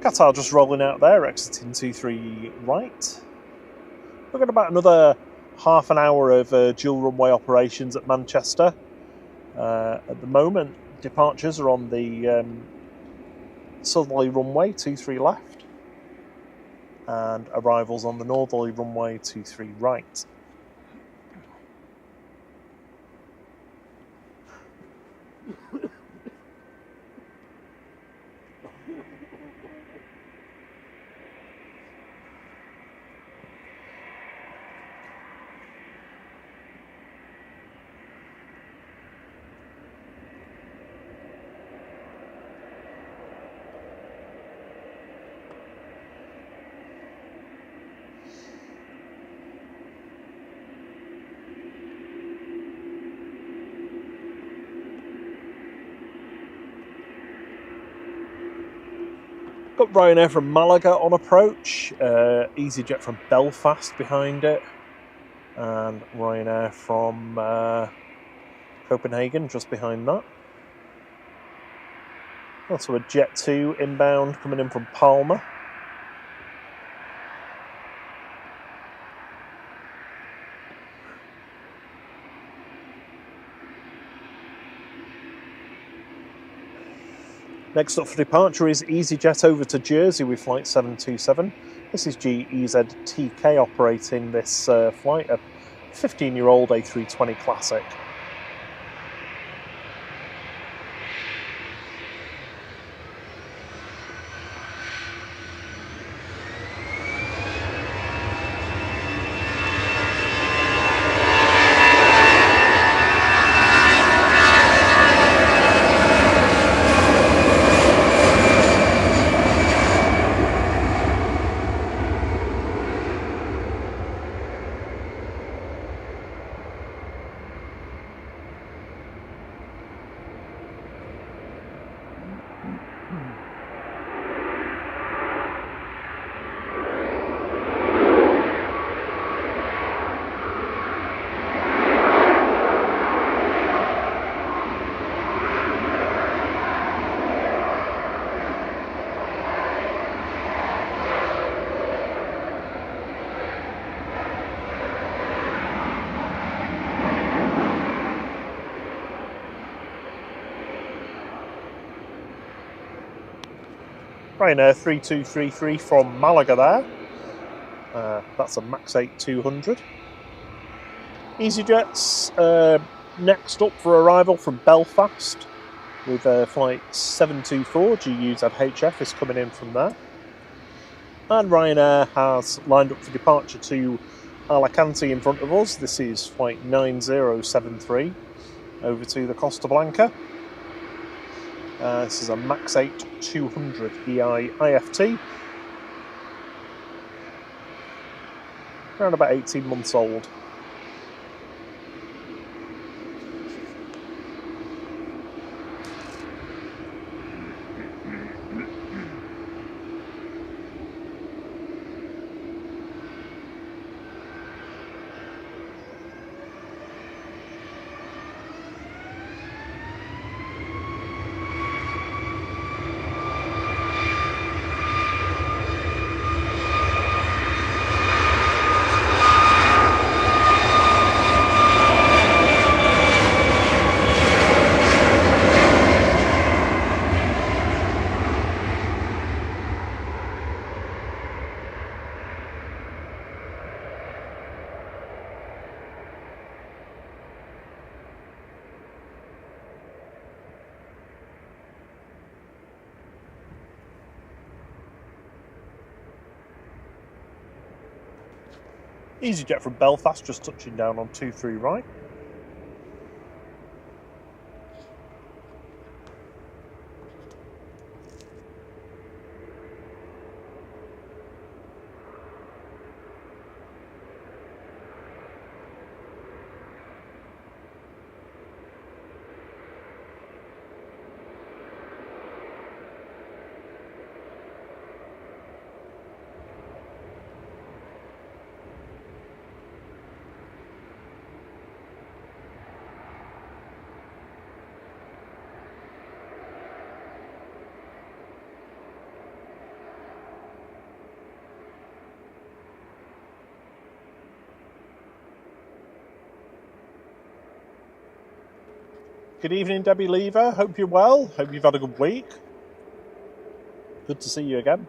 Qatar just rolling out there, exiting 23 right. We've got about another half an hour of dual runway operations at Manchester. At the moment, departures are on the southerly runway, 23 left, and arrivals on the northerly runway, 23 right. Got Ryanair from Malaga on approach, EasyJet from Belfast behind it, and Ryanair from Copenhagen just behind that. Also a Jet 2 inbound coming in from Palma. Next up for departure is EasyJet over to Jersey with flight 727. This is GEZTK operating this flight, a 15-year-old A320 Classic. Ryanair 3233 from Malaga there. That's a Max 8 200. EasyJet's next up for arrival from Belfast with flight 724. GUZHF is coming in from there. And Ryanair has lined up for departure to Alicante in front of us. This is flight 9073 over to the Costa Blanca. This is a Max 8 200 EI IFT. Around about 18 months old. EasyJet from Belfast just touching down on 23 right. Good evening, Debbie Lever. Hope you're well. Hope you've had a good week. Good to see you again.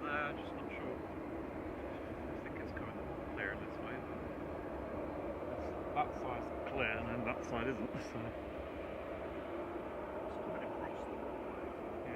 it there, just not sure. I think it's coming clear this way. That side's clear and then that side isn't, so. Yeah.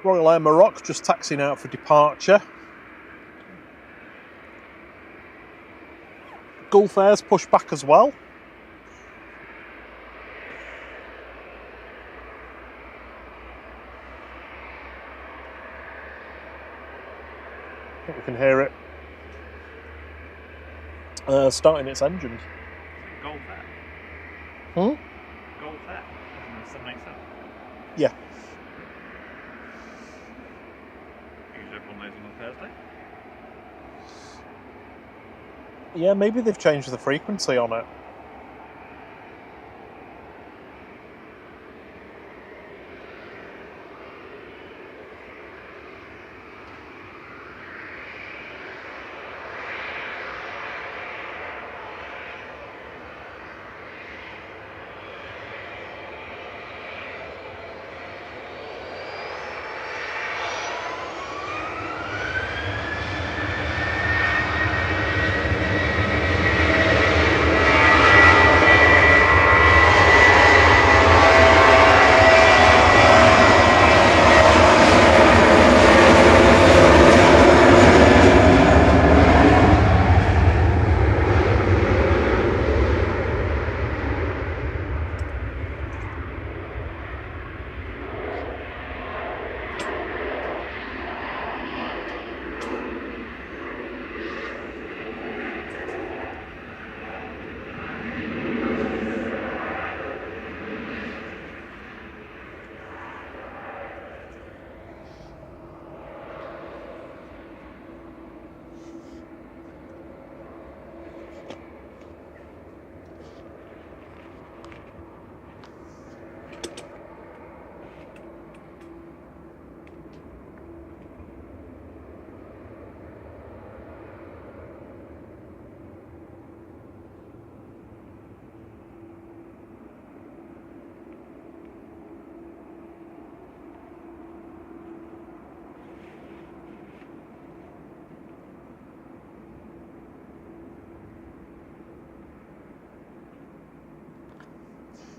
Royal Air Maroc just taxiing out for departure. Gulf Air's pushed back as well. I think we can hear it starting its engines. Golf Air. Hmm? Golf Air. 787. Yeah. Usually everyone knows on a Thursday. Yeah, maybe they've changed the frequency on it.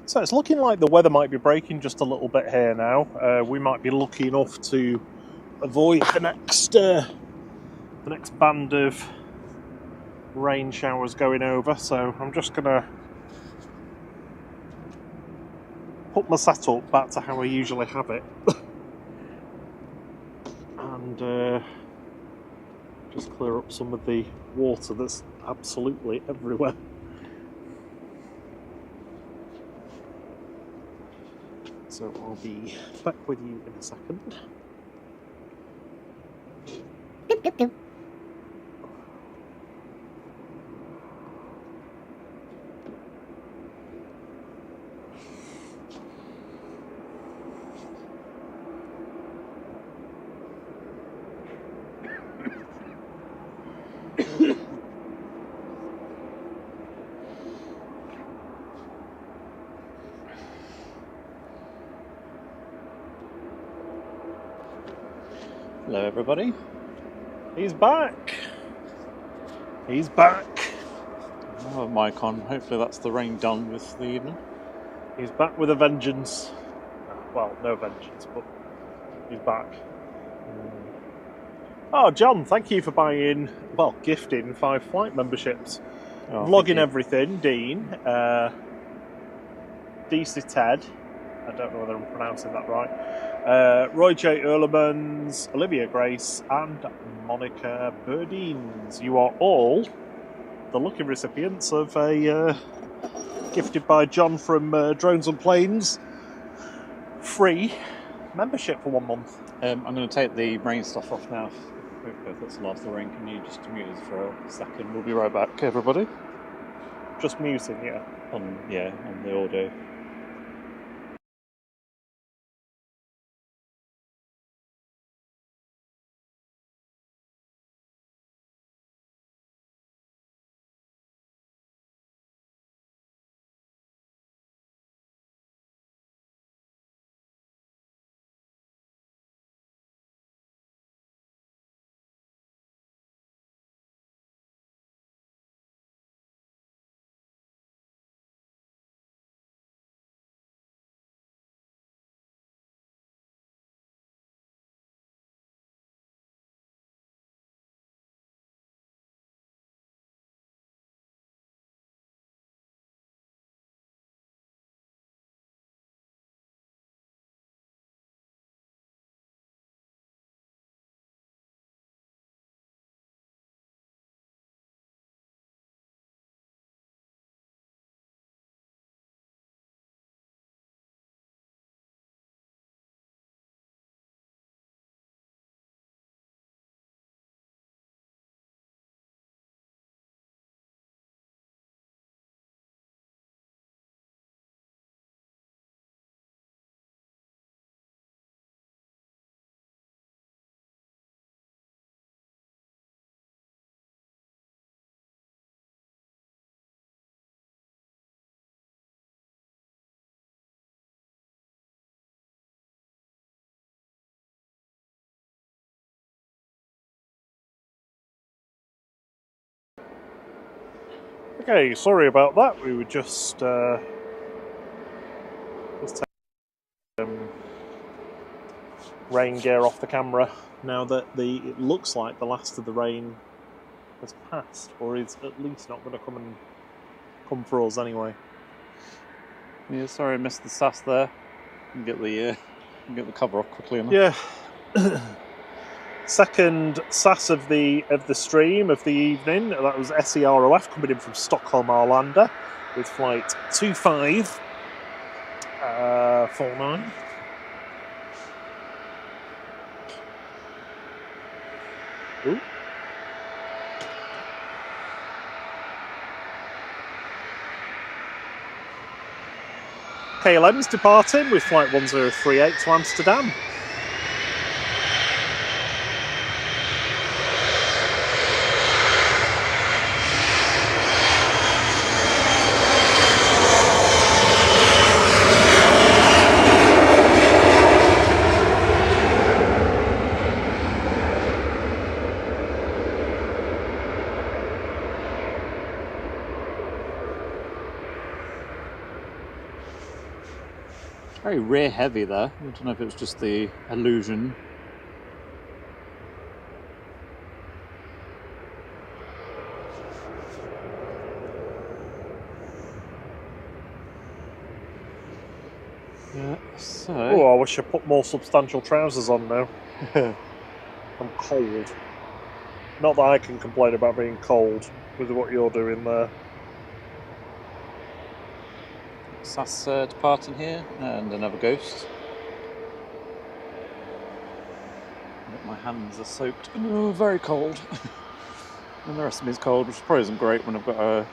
So it's looking like the weather might be breaking just a little bit here now. We might be lucky enough to avoid the next band of rain showers going over. So I'm just gonna put my setup back to how I usually have it, and just clear up some of the water that's absolutely everywhere. So I'll be back with you in a second. Doop, doop, doop. Hello everybody. He's back. He's back. I'll have mic on. Hopefully that's the rain done with the evening. He's back with a vengeance. Well, no vengeance, but he's back. Oh, John, thank you for buying, well, gifting 5 flight memberships. Oh, Vlogging everything, Dean. DC Ted. I don't know whether I'm pronouncing that right. Roy J. Erlemans, Olivia Grace, and Monica Burdines. You are all the lucky recipients of a gifted by John from Drones and Planes free membership for 1 month. I'm going to take the rain stuff off now. If that's the last of the rain, can you just mute us for a second? We'll be right back, everybody. Just muting, yeah. on the audio. Okay, sorry about that. We were just taking rain gear off the camera now that it looks like the last of the rain has passed, or is at least not going to come for us anyway. Yeah, sorry I missed the sass there. Get the cover off quickly enough. Yeah. Second SAS of the stream of the evening. That was SEROF coming in from Stockholm Arlanda with flight 2549. Ooh. KLM's departing with flight 1038 to Amsterdam. Very rear heavy there. I don't know if it was just the illusion. Yeah, so... Oh, I wish I put more substantial trousers on now. I'm cold. Not that I can complain about being cold with what you're doing there. SAS departing here, and another ghost. My hands are soaked. Oh, very cold. And the rest of me is cold, which probably isn't great when I've got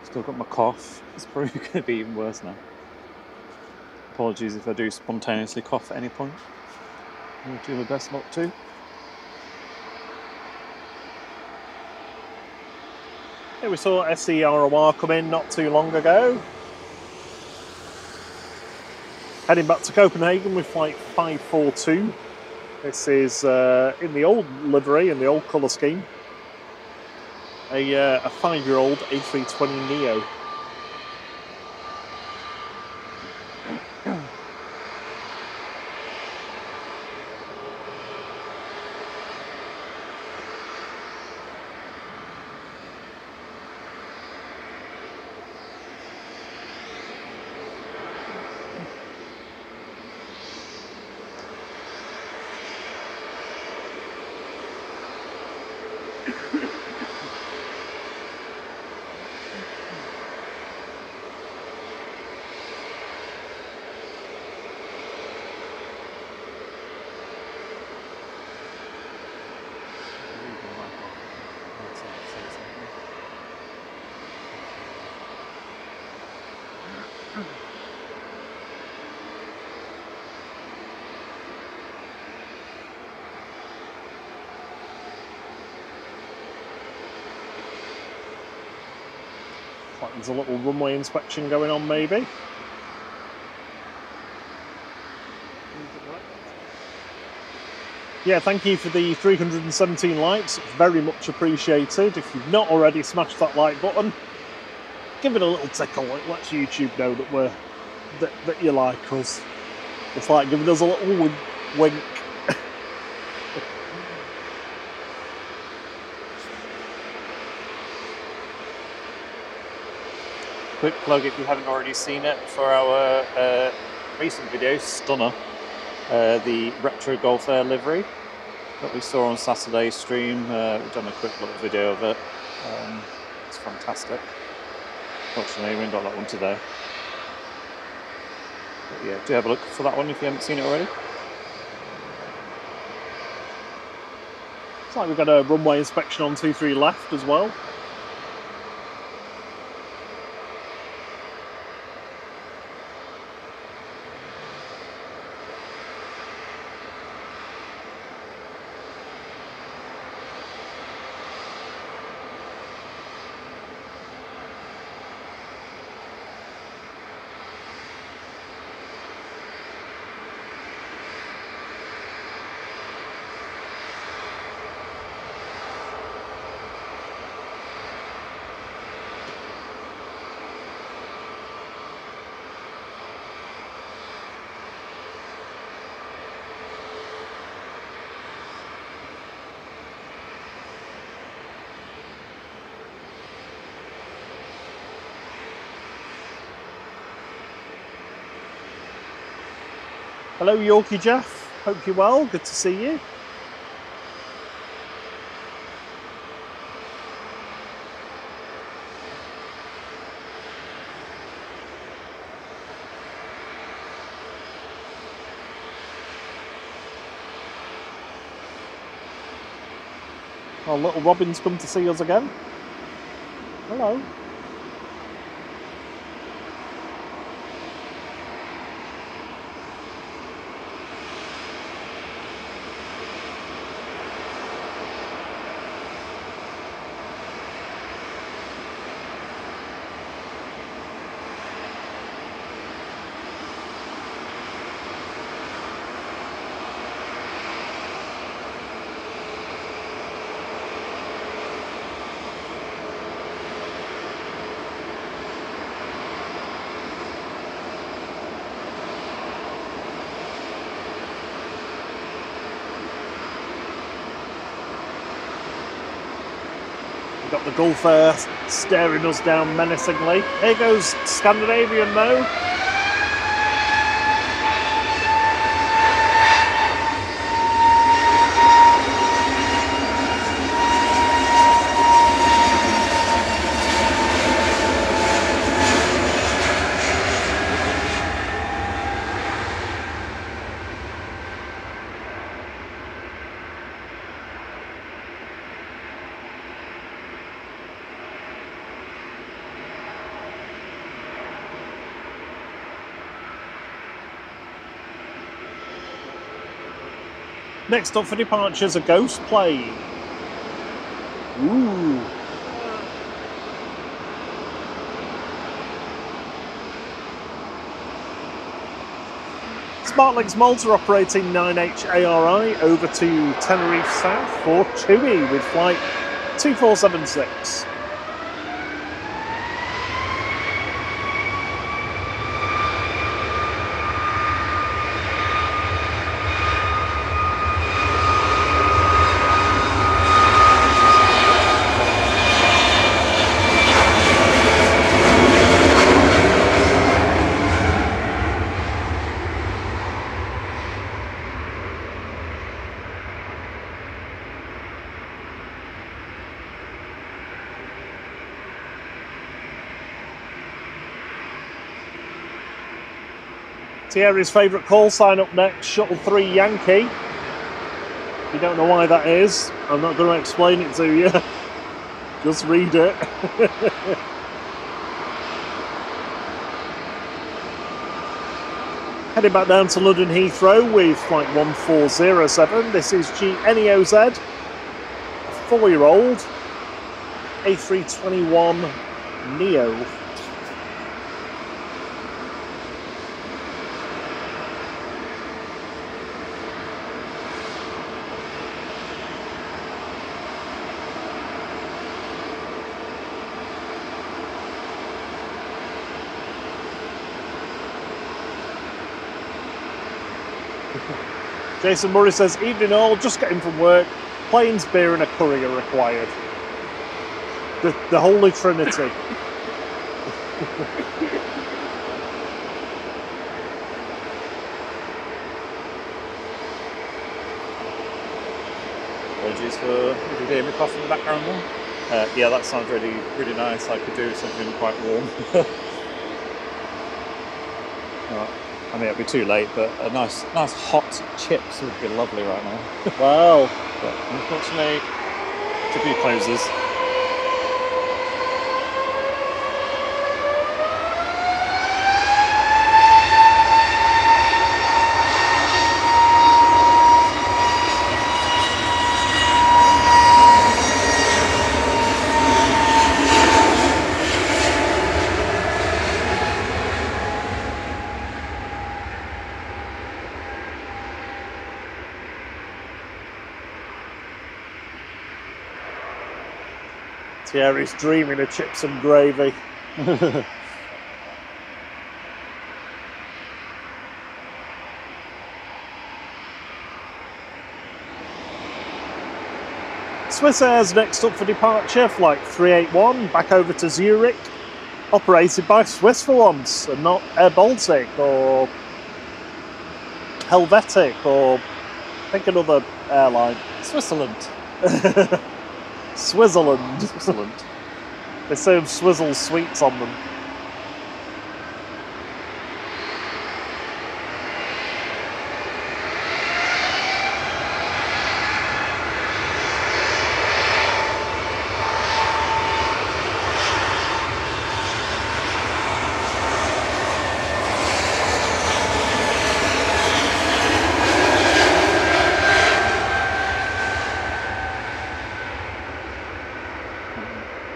still got my cough. It's probably going to be even worse now. Apologies if I do spontaneously cough at any point. I'll do my best not to. Yeah, we saw SEROR come in not too long ago. Heading back to Copenhagen with flight 542. This is in the old livery, in the old colour scheme. A 5-year-old A320neo. Like there's a little runway inspection going on, maybe. Yeah, thank you for the 317 likes. It's very much appreciated. If you've not already smashed that like button, give it a little tickle. It lets YouTube know that that you like us. It's like giving us a little wink. Quick plug if you haven't already seen it for our recent video, Stunner, the retro Golf Air livery that we saw on Saturday's stream. We've done a quick little video of it. It's fantastic. Fortunately, we haven't got that one today. But yeah, do have a look for that one if you haven't seen it already. It's like we've got a runway inspection on 23 left as well. Hello Yorkie Jeff, hope you're well, good to see you. Oh, little Robin's come to see us again. Hello. Got the Gulf Air staring us down menacingly. Here goes Scandinavian though. Next up for departures, a ghost plane. Ooh. Smartlinks Malta operating 9H ARI over to Tenerife South for TUI with flight 2476. Thierry's favourite call sign up next, Shuttle 3 Yankee. If you don't know why that is, I'm not going to explain it to you. Just read it. Heading back down to London Heathrow with flight 1407. This is GNEOZ, a 4-year-old A321neo. Jason Murray says, evening all, just getting from work. Planes, beer and a curry are required. The Holy Trinity. Apologies for, did you hear me cough in the background there? Yeah, that sounds really, really nice. I could do something quite warm. Right. I mean, it'll be too late, but a nice hot chips would be lovely right now. Wow. But unfortunately, Tribute closes. Thierry's dreaming of chips and gravy. Swiss Air's next up for departure, flight 381, back over to Zurich, operated by Swiss for once, and not Air Baltic or Helvetic or think another airline. Switzerland. Switzerland. Switzerland. They serve swizzle sweets on them.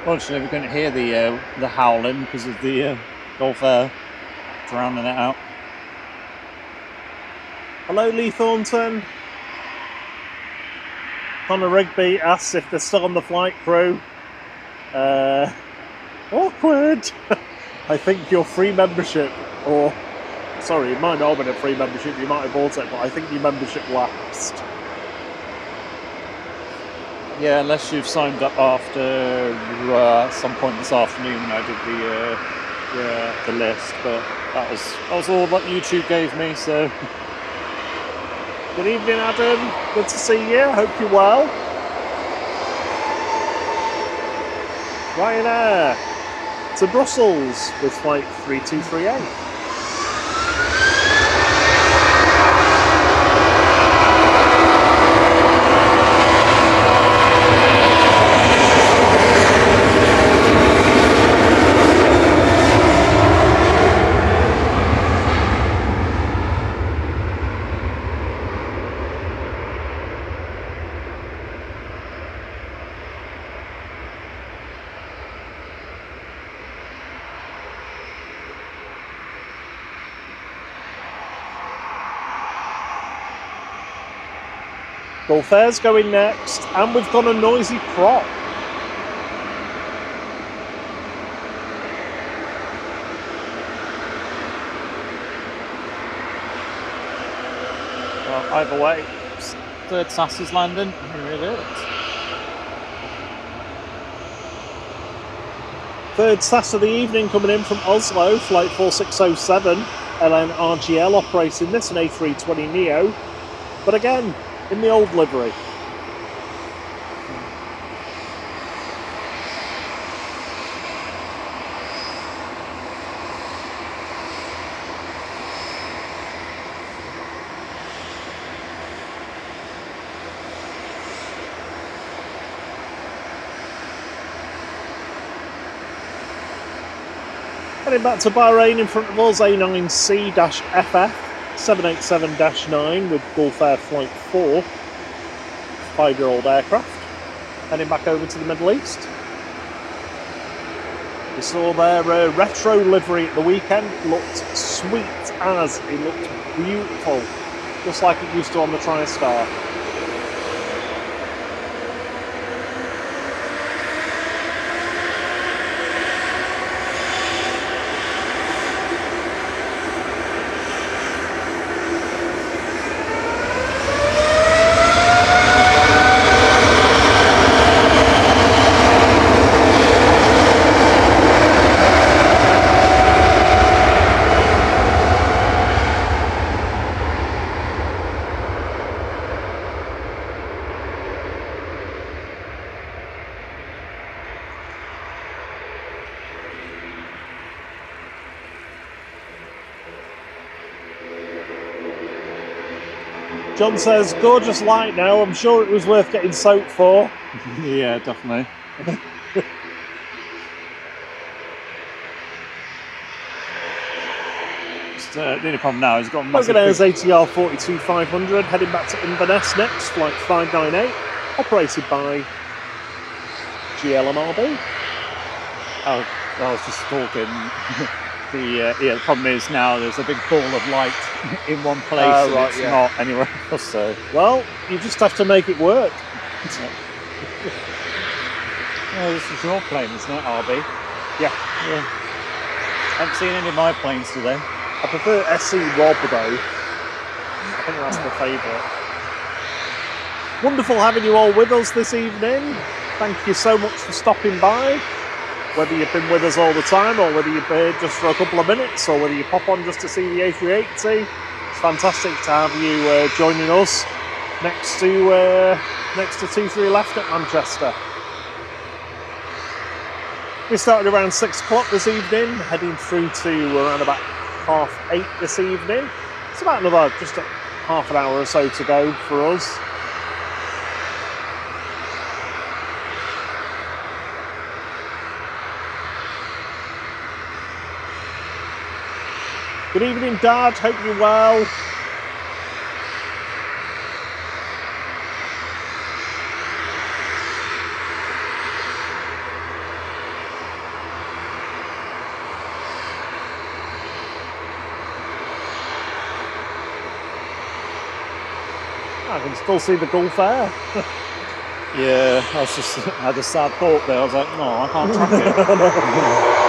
Fortunately, we couldn't hear the howling because of the Gulf Air drowning it out. Hello, Lee Thornton. Connor Rigby asks if they're still on the flight crew. Awkward. I think your free membership, or sorry, it might not have been a free membership, you might have bought it, but I think your membership lapsed. Yeah, unless you've signed up after some point this afternoon when I did the list, but that was all that YouTube gave me. So, good evening, Adam. Good to see you. Hope you're well. Ryanair to Brussels with flight 3238. Gulf Air's going next, and we've got a noisy prop. Well, either way, third SAS is landing. Here it is. Third SAS of the evening coming in from Oslo, flight 4607. LN RGL operating this, an A320neo. But again, in the old livery. Heading back to Bahrain in front of us, A9C-FF. 787-9 with Gulf Air Flight 4, 5-year-old aircraft, heading back over to the Middle East. We saw their retro livery at the weekend. It looked sweet as, it looked beautiful, just like it used to on the TriStar. John says, gorgeous light now, I'm sure it was worth getting soaked for. Yeah, definitely. The only problem now is got Logan Air's ATR 42-500 heading back to Inverness next, flight 598, operated by GLMRB. Oh, I was just talking. The problem is now there's a big ball of light in one place and right, it's not anywhere else. So, well, you just have to make it work. oh, this is your plane, isn't it, RB? Yeah. Haven't seen any of my planes today. I prefer SC Rob though. I think that's my favourite. Wonderful having you all with us this evening. Thank you so much for stopping by. Whether you've been with us all the time, or whether you've been just for a couple of minutes, or whether you pop on just to see the A380, it's fantastic to have you joining us next to 23 left at Manchester. We started around 6 o'clock this evening, heading through to around about 8:30 this evening. It's about another just half an hour or so to go for us. Good evening, Dad. Hope you're well. I can still see the Gulf Air. Yeah, I had a sad thought there. I was like, no, I can't track it.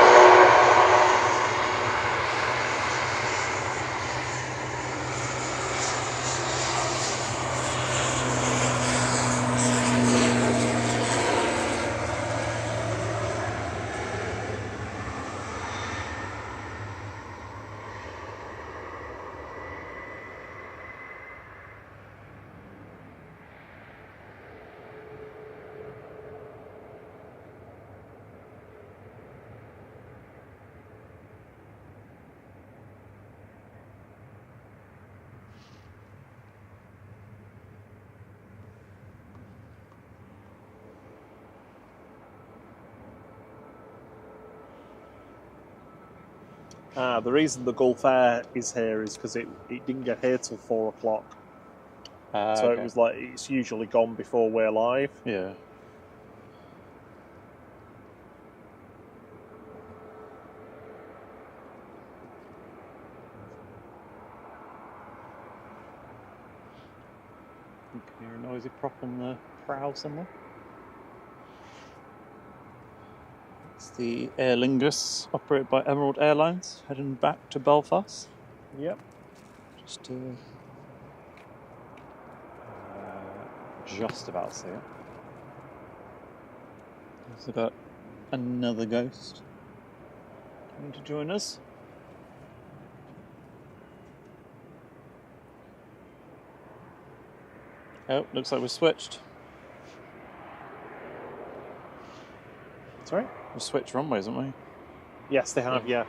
The reason the Gulf Air is here is because it didn't get here till 4 o'clock. So okay. it was like, it's usually gone before we're live. Yeah. Can you hear a noisy prop on the prow somewhere? It's the Aer Lingus, operated by Emerald Airlines, heading back to Belfast. Yep. Just about see it. Also got another ghost coming to join us. Oh, looks like we're switched. Sorry? We've switched runways, haven't we? Yes, they have. Yeah,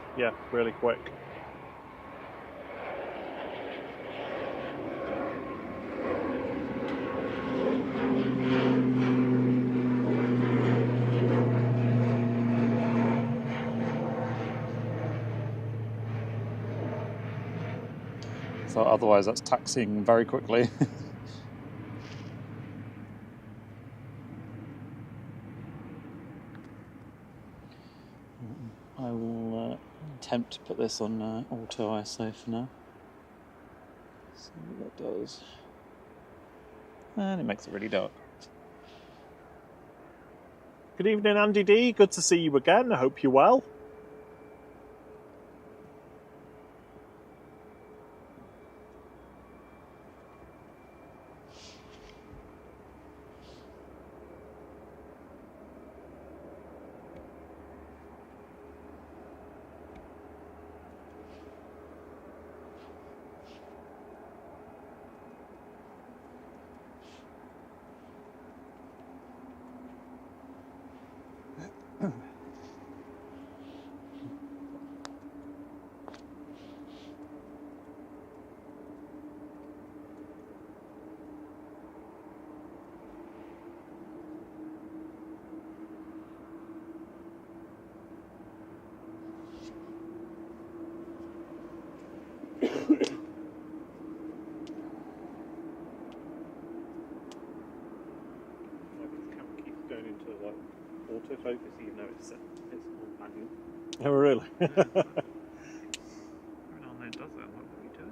really quick. So otherwise that's taxiing very quickly. I will attempt to put this on auto ISO for now. See what that does. And it makes it really dark. Good evening, Andy D. Good to see you again. I hope you're well. Autofocus, even though it's all manual. Oh, really? Every now and then it does that. What are you doing?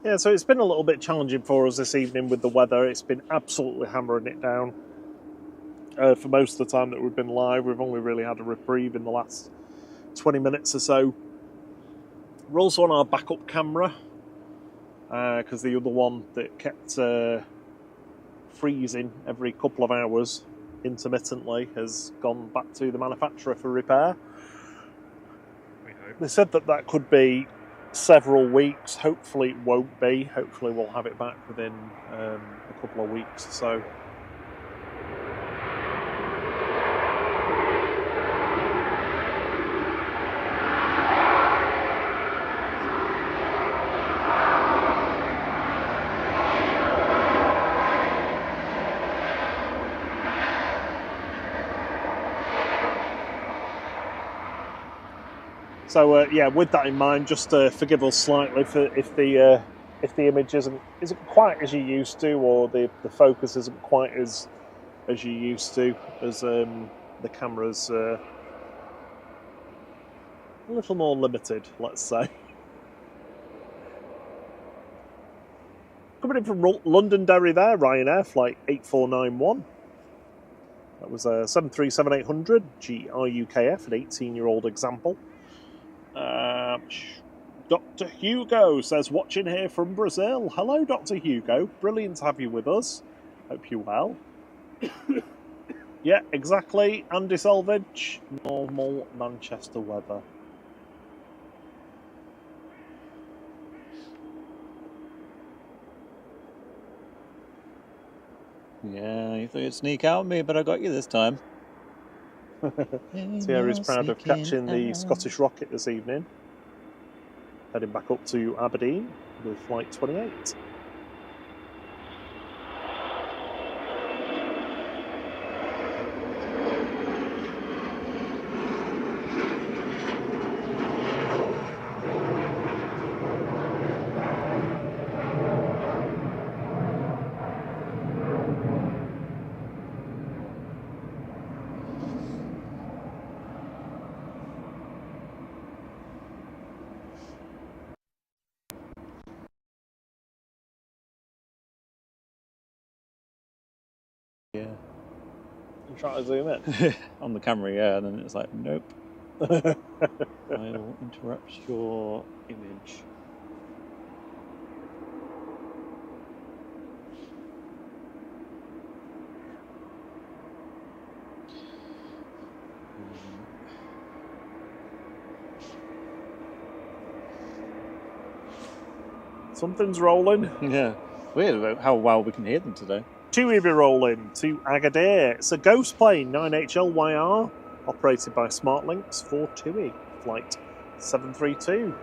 Yeah, so it's been a little bit challenging for us this evening with the weather. It's been absolutely hammering it down. For most of the time that we've been live, we've only really had a reprieve in the last 20 minutes or so. We're also on our backup camera because the other one that kept freezing every couple of hours intermittently has gone back to the manufacturer for repair. We hope. They said that that could be several weeks. Hopefully it won't be. Hopefully we'll have it back within a couple of weeks or so. So yeah, with that in mind, just forgive us slightly for if the image isn't quite as you used to, or the focus isn't quite as you used to, as the camera's a little more limited, let's say. Coming in from Londonderry there, Ryanair flight 8491. That was a 737-800 GRUKF, an 18-year-old example. Dr. Hugo says, watching here from Brazil. Hello, Dr. Hugo. Brilliant to have you with us. Hope you're well. Yeah, exactly. Andy Selvage. Normal Manchester weather. Yeah, you thought you'd sneak out on me, but I got you this time. Thierry's proud of catching the Scottish Rocket this evening. Heading back up to Aberdeen with flight 28. Yeah. You trying to zoom in? On the camera, yeah, and then it's like, nope. I'll interrupt your image. Something's rolling. Yeah. Weird about how well we can hear them today. Chewy be rolling to Agadir. It's a ghost plane, 9HLYR, operated by SmartLynx for TUI, flight 732.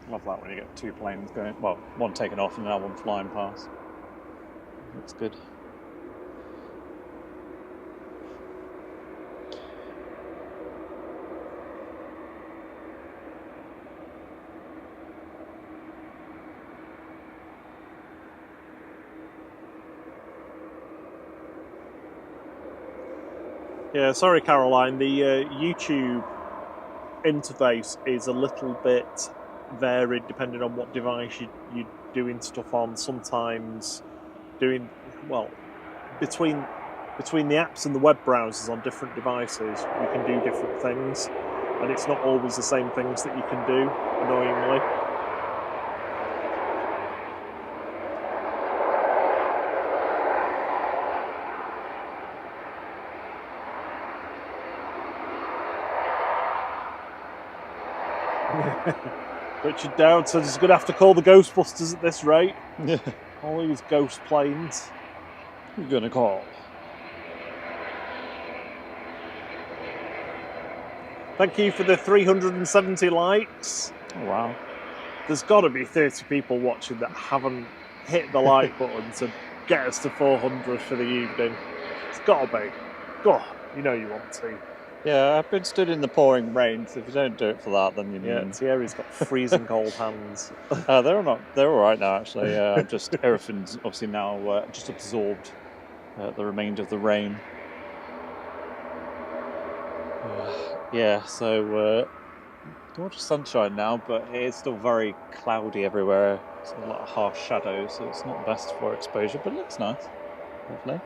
Love that when you get two planes going, well, one taking off and now one flying past. Looks good. Yeah, sorry, Caroline. The YouTube interface is a little bit varied depending on what device you're doing stuff on. Sometimes between the apps and the web browsers on different devices, you can do different things, and it's not always the same things that you can do, annoyingly. Richard Dowd says he's going to have to call the Ghostbusters at this rate. All these ghost planes. Who are you going to call? Thank you for the 370 likes. Oh, wow. There's got to be 30 people watching that haven't hit the like button to get us to 400 for the evening. It's got to be. God, you know you want to. Yeah, I've been stood in the pouring rain, so if you don't do it for that, then you Yeah, mean... Thierry's got freezing cold hands. They're all right now, actually. Just everything's obviously now just absorbed the remainder of the rain. Yeah, so gorgeous sunshine now, but it is still very cloudy everywhere. It's a lot of harsh shadows, so it's not best for exposure, but it looks nice. Lovely.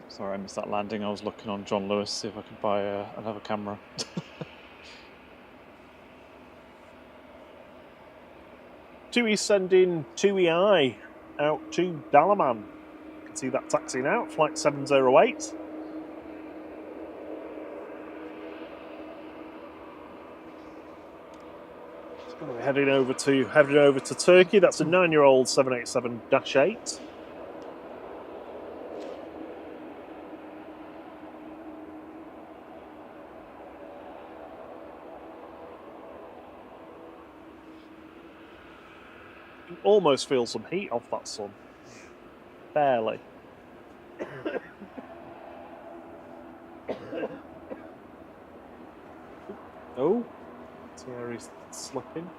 Sorry, I missed that landing. I was looking on John Lewis, see if I could buy another camera. TUI's sending TUI out to Dalaman. You can see that taxiing out, flight 708. We're heading over to Turkey. That's a 9-year-old 787-8. You almost feel some heat off that sun. Barely. Oh, Thierry's slipping.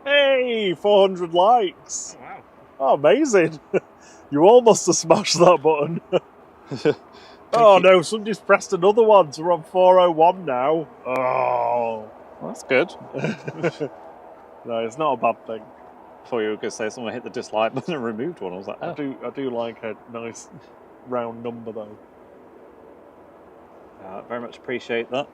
Hey, 400 likes. Oh, wow. Oh, amazing. You almost have smashed that button. Oh no, somebody's pressed another one, so we're on 401 now. Oh. Well, that's good. No, it's not a bad thing. I thought you were going to say someone hit the dislike button and removed one. I was like, oh. I do like a nice round number though. Very much appreciate that.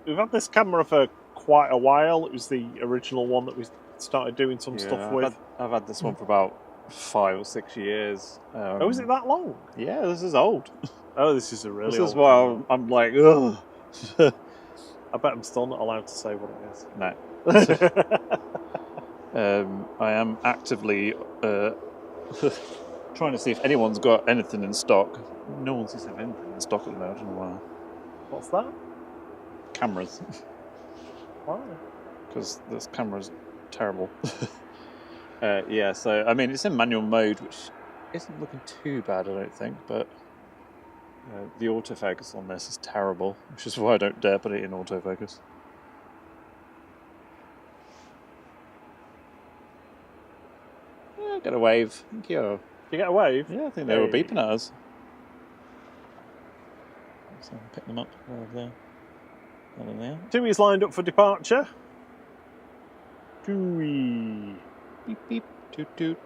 We've had this camera for quite a while. It was the original one that we started doing some stuff with. I've had this one for about 5 or 6 years. Oh, is it that long? Yeah, this is old. Oh, this is a really old This is why I'm like, ugh. I bet I'm still not allowed to say what it is. No. I am actively trying to see if anyone's got anything in stock. No one seems to have anything in stock at the moment. I don't know why. What's that? Cameras. Why? Because this camera's terrible. Yeah, so I mean it's in manual mode, which isn't looking too bad, I don't think, but the autofocus on this is terrible, which is why I don't dare put it in autofocus. Yeah, get a wave. Thank you. You get a wave? Yeah, I think they were beeping at us. So I'll pick them up over there. Over there. TUI's lined up for departure. TUI. Beep beep. Toot toot.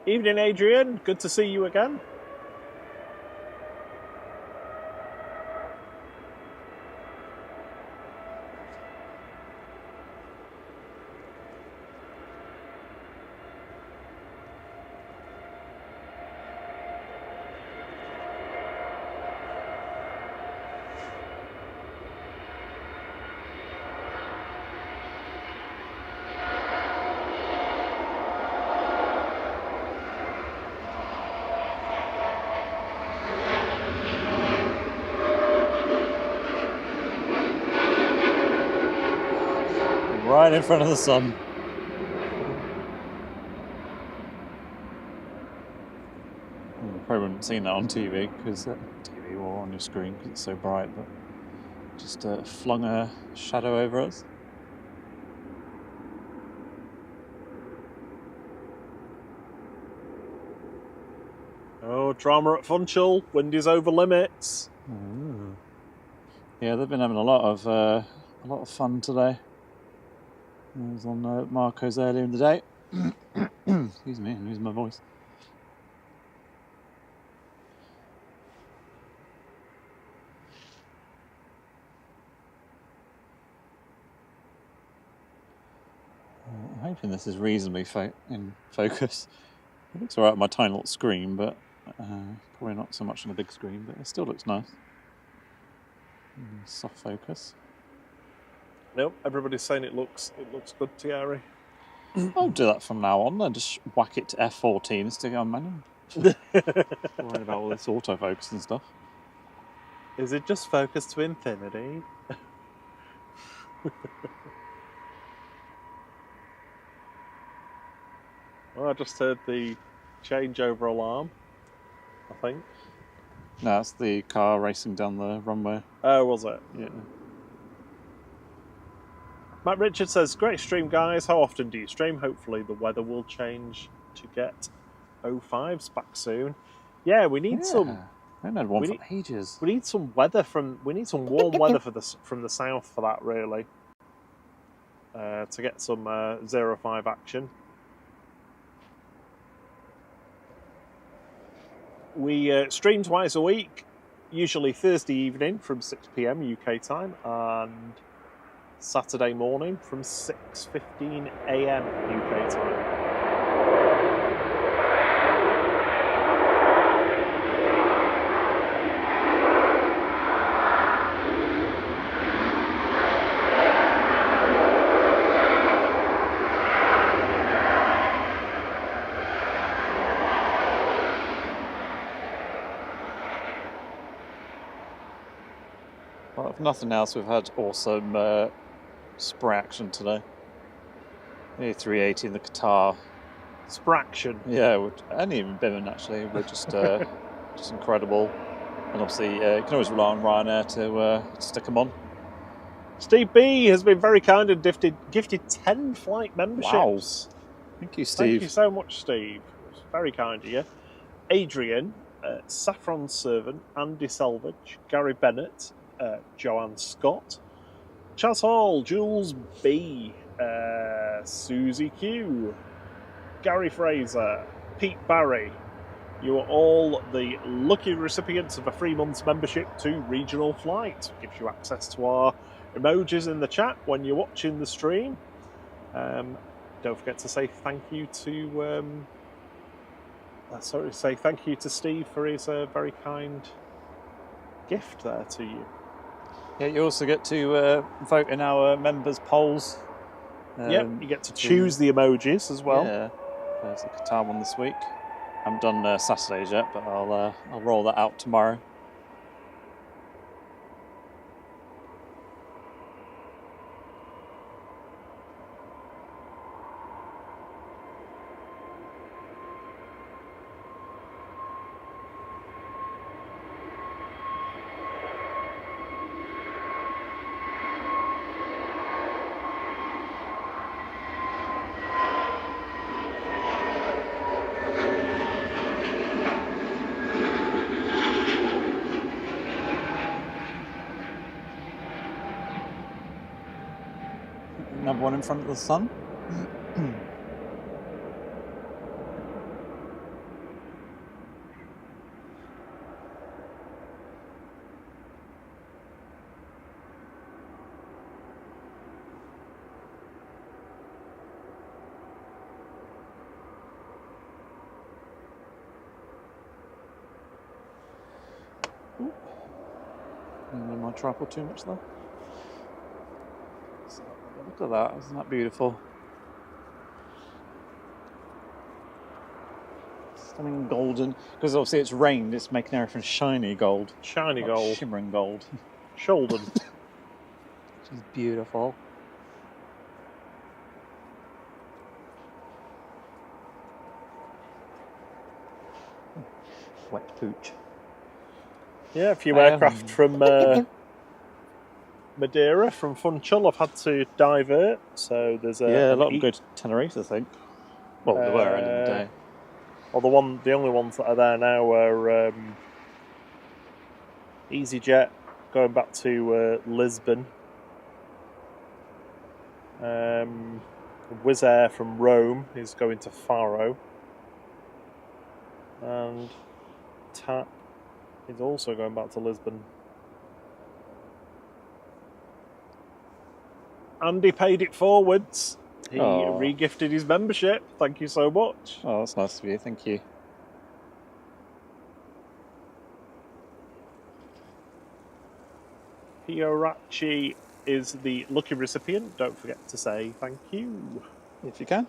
Evening, Adrian. Good to see you again. right in front of the sun. You probably wouldn't have seen that on TV, because TV or on your screen, because it's so bright, but just flung a shadow over us. Oh, drama at Funchal. Wind is over limits. Ooh. Yeah, they've been having a lot of fun today. I was on Marco's earlier in the day. Excuse me, I'm losing my voice. I'm hoping this is reasonably in focus. It looks alright on my tiny little screen, but probably not so much on the big screen, but it still looks nice. Soft focus. Nope, everybody's saying it looks good, Thierry. I'll do that from now on then, just whack it to F14 and stick it on manual. Worried about all this autofocus and stuff. Is it just focus to infinity? Well, I just heard the changeover alarm, I think. No, that's the car racing down the runway. Oh, was it? Yeah. Matt Richard says, great stream, guys. How often do you stream? Hopefully the weather will change to get 05s back soon. Yeah, we need some... I haven't had one for ages. We need some weather we need some warm weather from the south for that, really. To get some 05 action. We stream twice a week, usually Thursday evening from 6 PM UK time and Saturday morning from 6:15 AM UK time. Well, if nothing else, we've had awesome spray action today. The A380 in the Qatar. Spraction. Yeah, and even Bimmon actually. We're just incredible. And obviously, you can always rely on Ryanair to stick them on. Steve B has been very kind and gifted 10 flight memberships. Wow. Thank you, Steve. Thank you so much, Steve. It's very kind of you. Adrian, Saffron Servant, Andy Selvage, Gary Bennett, Joanne Scott, Chaz Hall, Jules B, Susie Q, Gary Fraser, Pete Barry. You are all the lucky recipients of a 3 months membership to Regional Flight. Gives you access to our emojis in the chat when you're watching the stream. Don't forget to say thank you to thank you to Steve for his very kind gift there to you. Yeah, you also get to vote in our members' polls. You get to choose the emojis as well. Yeah, there's the Qatar one this week. I haven't done Saturdays yet, but I'll roll that out tomorrow. Another one in front of the sun. Didn't my tripod too much there. Look at that, isn't that beautiful? Stunning golden, because obviously it's rained, it's making everything shiny gold. Shiny like gold. Shimmering gold. Sholden. Which is beautiful. wet pooch. Yeah, a few aircraft from Madeira, from Funchal, have had to divert. So there's a lot of them go to Tenerife, I think. Well, they were end of the day. Well, the only ones that are there now are EasyJet going back to Lisbon. Wizz Air from Rome is going to Faro. And TAP is also going back to Lisbon. Andy paid it forwards. He re-gifted his membership. Thank you so much. Oh, that's nice of you. Thank you. Piorachi is the lucky recipient. Don't forget to say thank you. If you can.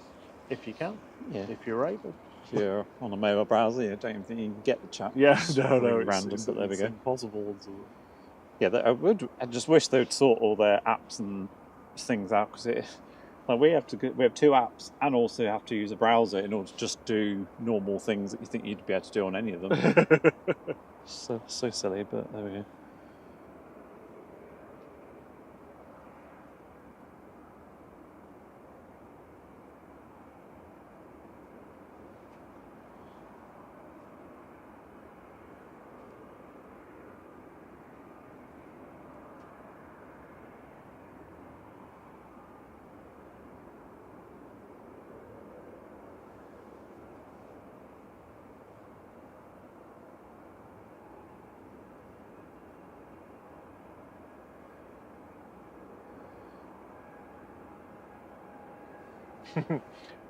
If you can. Yeah. If you're able. If you're on a mobile browser, you don't even think you can get the chat. Yeah, no, it's impossible. Yeah, I just wish they would sort all their apps and things out, because we have 2 apps and also have to use a browser in order to just do normal things that you think you'd be able to do on any of them. so silly, but there we go.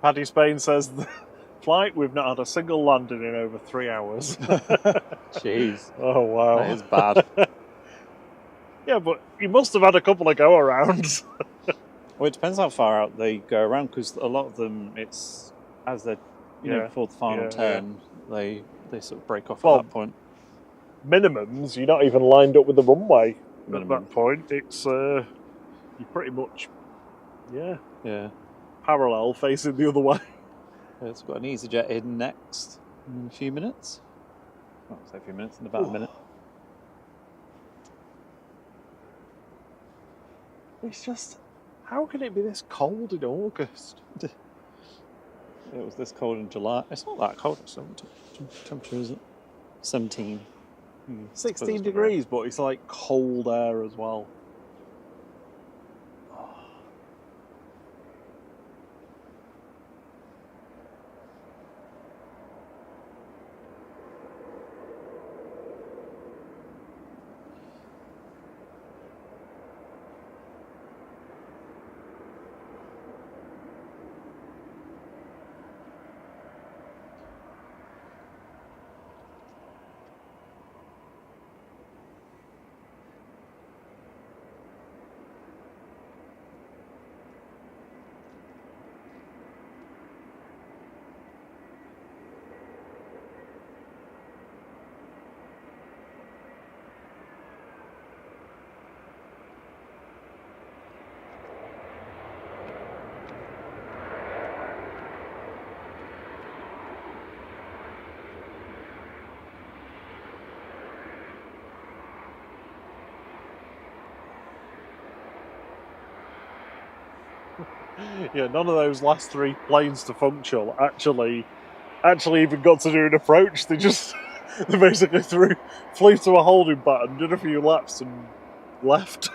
Paddy Spain says, the flight, we've not had a single landing in over 3 hours. Jeez. Oh, wow. That is bad. Yeah, but you must have had a couple of go-arounds. Well, it depends how far out they go around, because a lot of them, it's as they're before the final turn, they sort of break off at that point. Minimums, you're not even lined up with the runway at that point. It's you're pretty much parallel, facing the other way. It's got an EasyJet in next in a few minutes. Well, I'll say a few minutes, in about a minute. It's just, how can it be this cold in August? It was this cold in July. It's not that cold. What temperature is it? 17. 16 degrees, but it's like cold air as well. Yeah, none of those last 3 planes to Funchal actually even got to do an approach. They basically flew to a holding pattern, did a few laps and left.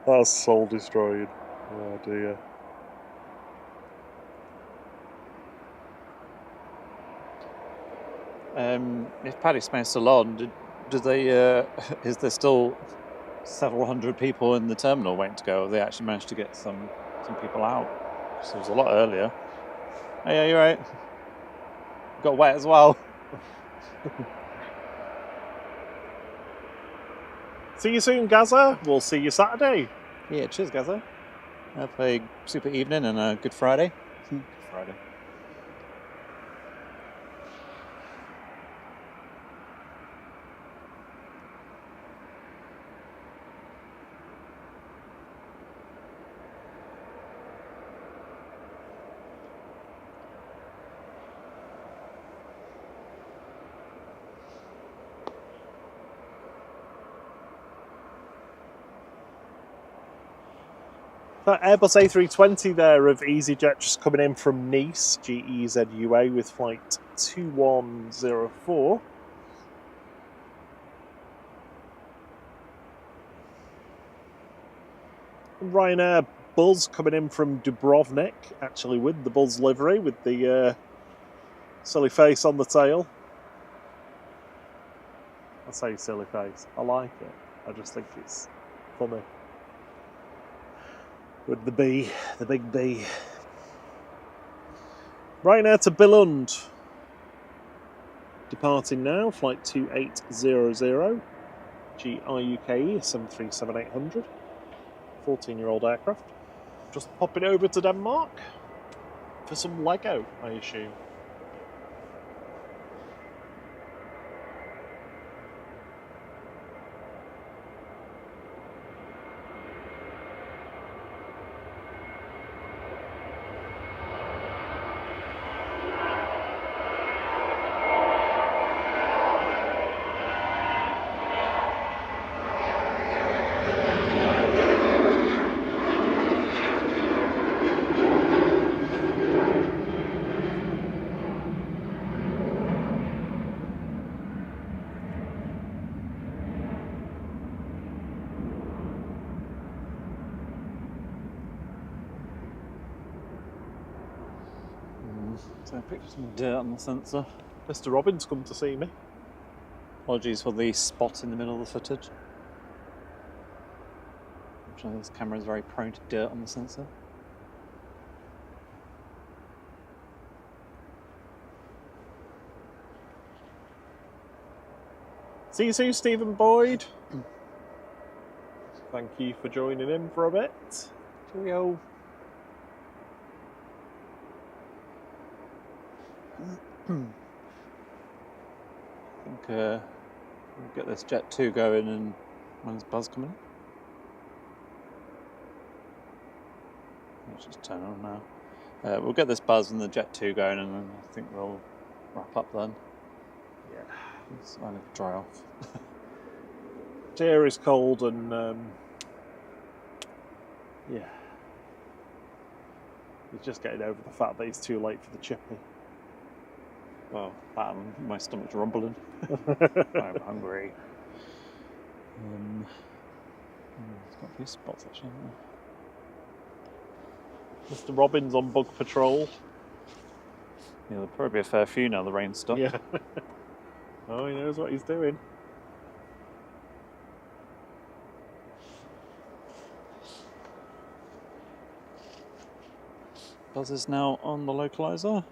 That's soul destroying. Oh dear. If Paddy Spain's still on, do they? Is there still several hundred people in the terminal waiting to go? Or they actually managed to get some people out? Because it was a lot earlier. Oh yeah, you're right. Got wet as well. See you soon, Gaza. We'll see you Saturday. Yeah, cheers, Gaza. Have a super evening and a good Friday. Friday. That Airbus A320 there of EasyJet just coming in from Nice, GEZUA, with flight 2104. Ryanair Buzz coming in from Dubrovnik, actually with the Buzz livery, with the silly face on the tail. I say silly face, I like it. I just think it's funny. With the B, the big B. Ryanair to Billund. Departing now, flight 2800, GRUKE 737-800. 14-year-old aircraft. Just popping over to Denmark for some Lego, I assume. So I picked up some dirt on the sensor. Mr. Robbins come to see me. Apologies for the spot in the middle of the footage. Unfortunately, this camera is very prone to dirt on the sensor. See you soon, Stephen Boyd. Thank you for joining in for a bit. Cheerio. I think we'll get this Jet 2 going, and when's Buzz coming? Let's just turn it on now. We'll get this Buzz and the Jet 2 going, and then I think we'll wrap up then. Yeah. It's only dry off. Deer is cold and yeah. He's just getting over the fact that he's too late for the chippy. Well, that and my stomach's rumbling. I'm hungry. There's got a few spots actually, hasn't Mr. Robbins on bug patrol. there? Yeah, there'll probably be a fair few now the rain stopped. Yeah. Oh, he knows what he's doing. Buzz is now on the localizer.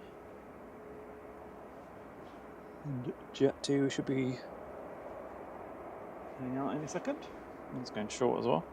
And Jet 2 should be heading out any second. It's going short as well.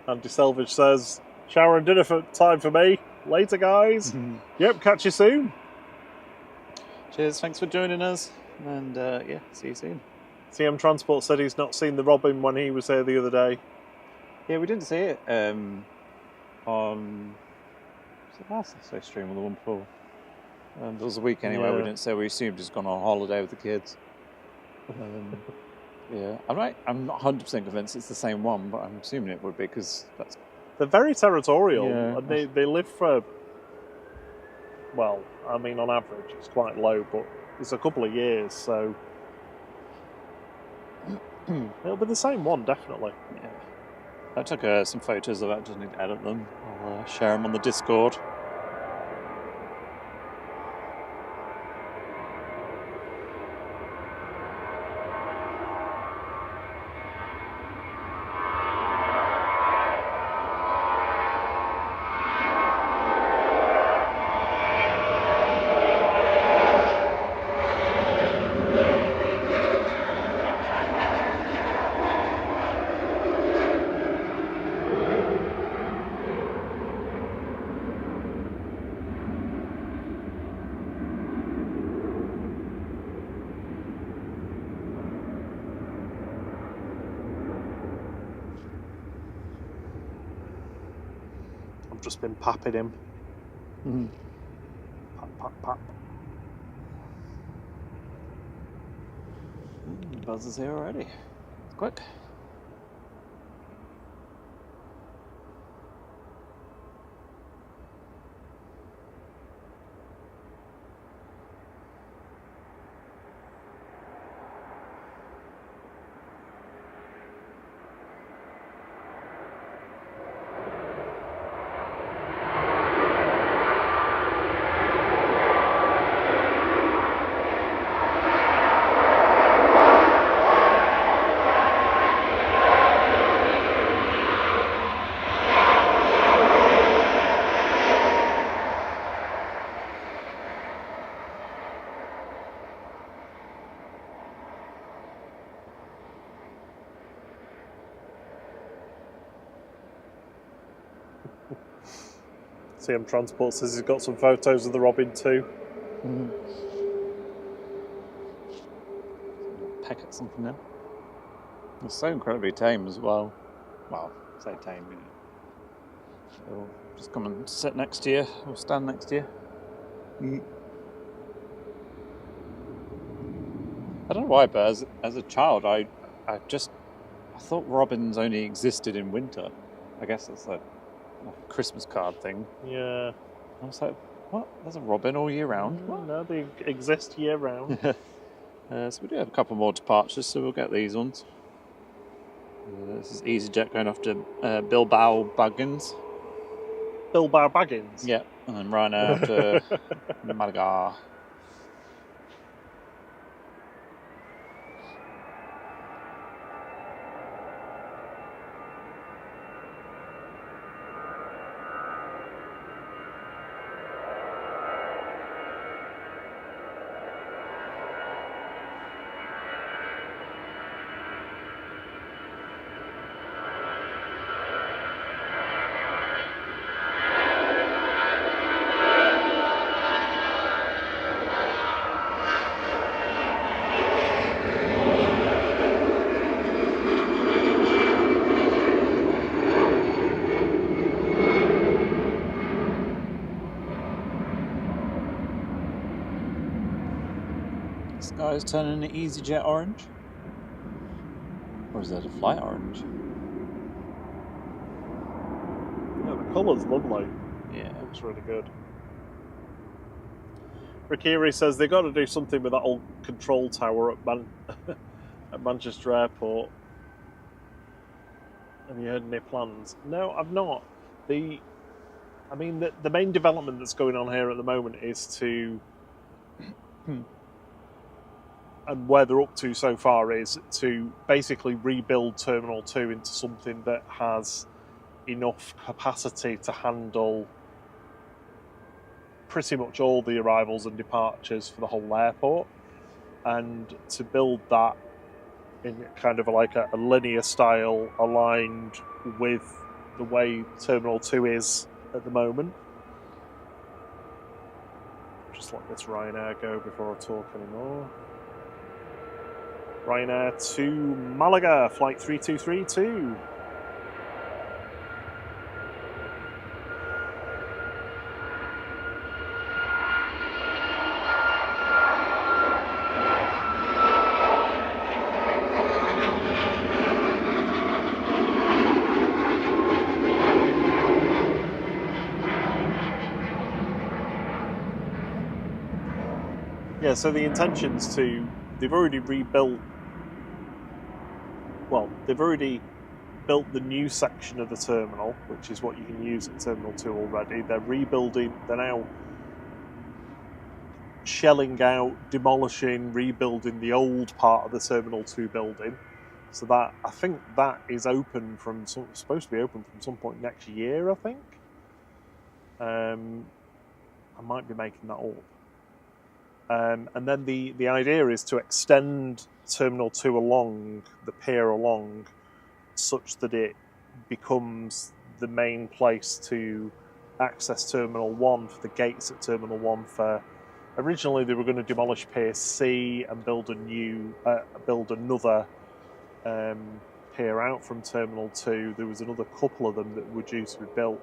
Andy Selvage says, shower and dinner time for me. Later, guys. Yep, catch you soon. Cheers, thanks for joining us. And yeah, see you soon. CM Transport said he's not seen the Robin when he was here the other day. Yeah, we didn't see it on was it last stream or the one before. There was a week anyway. Yeah. We didn't say. We assumed he's gone on holiday with the kids. Yeah, I'm not 100% convinced it's the same one, but I'm assuming it would be because that's. They're very territorial, Yeah. and they live for. Well, I mean, on average, it's quite low, but it's a couple of years, so it'll be the same one, definitely. Yeah. I took some photos of it. Just need to edit them. I'll share them on the Discord. just been papping him. Mm. Pap, pap, pap. Buzz is here already. It's quick. CM Transport says he's got some photos of the Robin too. Mm. Peck at something then. It's so incredibly tame as well. Well, say tame, you know. It'll just come and sit next to you or stand next to you. Mm. I don't know why, but as a child, I thought robins only existed in winter. I guess that's a Christmas card thing. Yeah. I was like, what? There's a robin all year round? What? No, they exist year round. So we do have a couple more departures, so we'll get these ones. This is EasyJet going off to Bilbao Baggins. Bilbao Baggins? Yeah, and then Ryanair to Malaga. This guy's turning the EasyJet orange. Or is that a flight orange? Yeah, the colour's lovely. Yeah. Looks really good. Rikiri says they've got to do something with that old control tower at Manchester Airport. Have you heard any plans? No, I've not. The main development that's going on here at the moment is to, and where they're up to so far is to basically rebuild Terminal 2 into something that has enough capacity to handle pretty much all the arrivals and departures for the whole airport, and to build that in kind of like a linear style aligned with the way Terminal 2 is at the moment. Just let this Ryanair go before I talk anymore. Ryanair to Malaga, flight 3232. Yeah, so the intention's they've already rebuilt, well, they've already built the new section of the terminal, which is what you can use at Terminal 2 already. They're rebuilding, they're now shelling out, demolishing, rebuilding the old part of the Terminal 2 building. So that, I think that is open supposed to be open from some point next year, I think. I might be making that up. And then the idea is to extend Terminal 2 along, the pier along, such that it becomes the main place to access Terminal 1 for the gates at Terminal 1 for... Originally they were going to demolish Pier C and build another pier out from Terminal 2. There was another couple of them that were due to be built.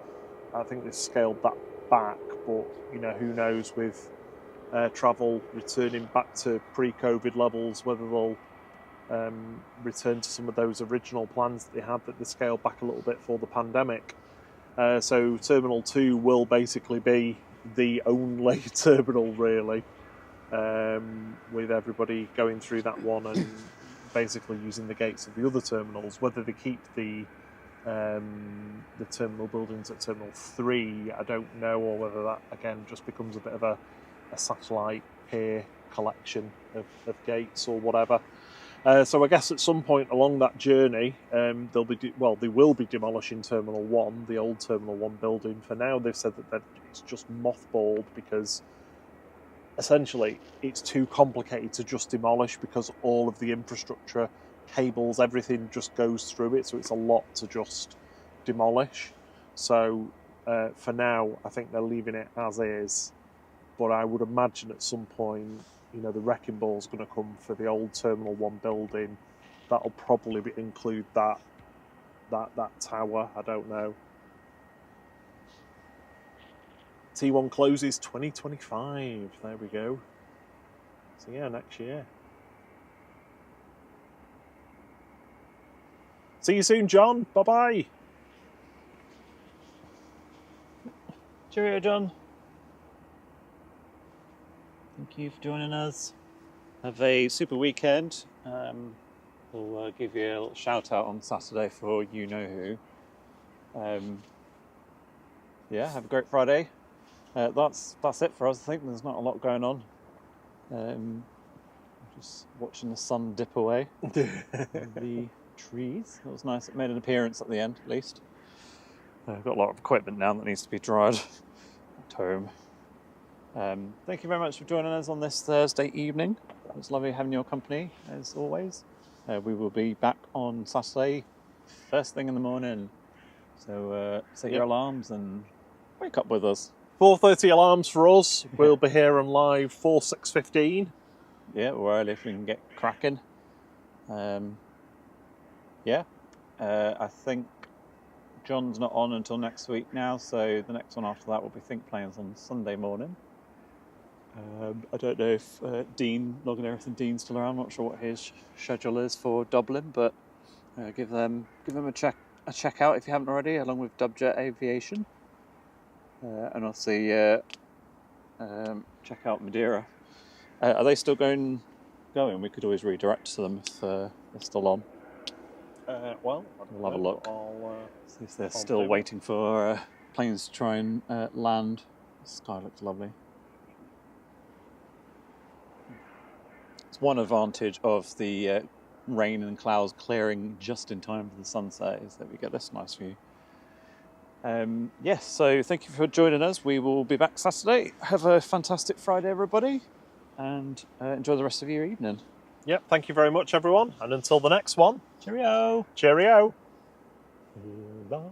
I think they've scaled that back, but you know, who knows with air travel returning back to pre-COVID levels, whether they'll return to some of those original plans that they had that they scaled back a little bit for the pandemic. So Terminal 2 will basically be the only terminal really, with everybody going through that one and basically using the gates of the other terminals. Whether they keep the terminal buildings at Terminal 3, I don't know, or whether that again just becomes a bit of a satellite pier collection of gates or whatever. So I guess at some point along that journey, they will be demolishing Terminal 1, the old Terminal 1 building. For now, they've said that it's just mothballed because essentially it's too complicated to just demolish, because all of the infrastructure, cables, everything just goes through it, so it's a lot to just demolish. So for now, I think they're leaving it as is, but I would imagine at some point, you know, the wrecking ball's going to come for the old Terminal 1 building. That'll probably include that tower, I don't know. T1 closes 2025, there we go. So yeah, next year. See you soon, John. Bye-bye. Cheerio, John. Thank you for joining us. Have a super weekend. We'll give you a little shout out on Saturday for you know who. Yeah, have a great Friday. That's it for us. I think there's not a lot going on. Just watching the sun dip away. The trees. That was nice. It made an appearance at the end, at least. I've got a lot of equipment now that needs to be dried at home. Thank you very much for joining us on this Thursday evening. It was lovely having your company, as always. We will be back on Saturday, first thing in the morning. So set your alarms and wake up with us. 4:30 alarms for us. We'll be here on live 6:15. Yeah, or early if we can get cracking. I think John's not on until next week now, so the next one after that will be Think Planes on Sunday morning. I don't know if Logan Everything Dean's still around. I'm not sure what his schedule is for Dublin, but give them a check out if you haven't already, along with Dubjet Aviation, and obviously check out Madeira. Are they still going? We could always redirect to them if they're still on. We'll have a look. See if they're still waiting for planes to try and land. The sky looks lovely. It's one advantage of the rain and clouds clearing just in time for the sunset is that we get this nice view. Yes, so thank you for joining us. We will be back Saturday. Have a fantastic Friday, everybody, and enjoy the rest of your evening. Yep, thank you very much, everyone, and until the next one. Cheerio! Cheerio! Goodbye.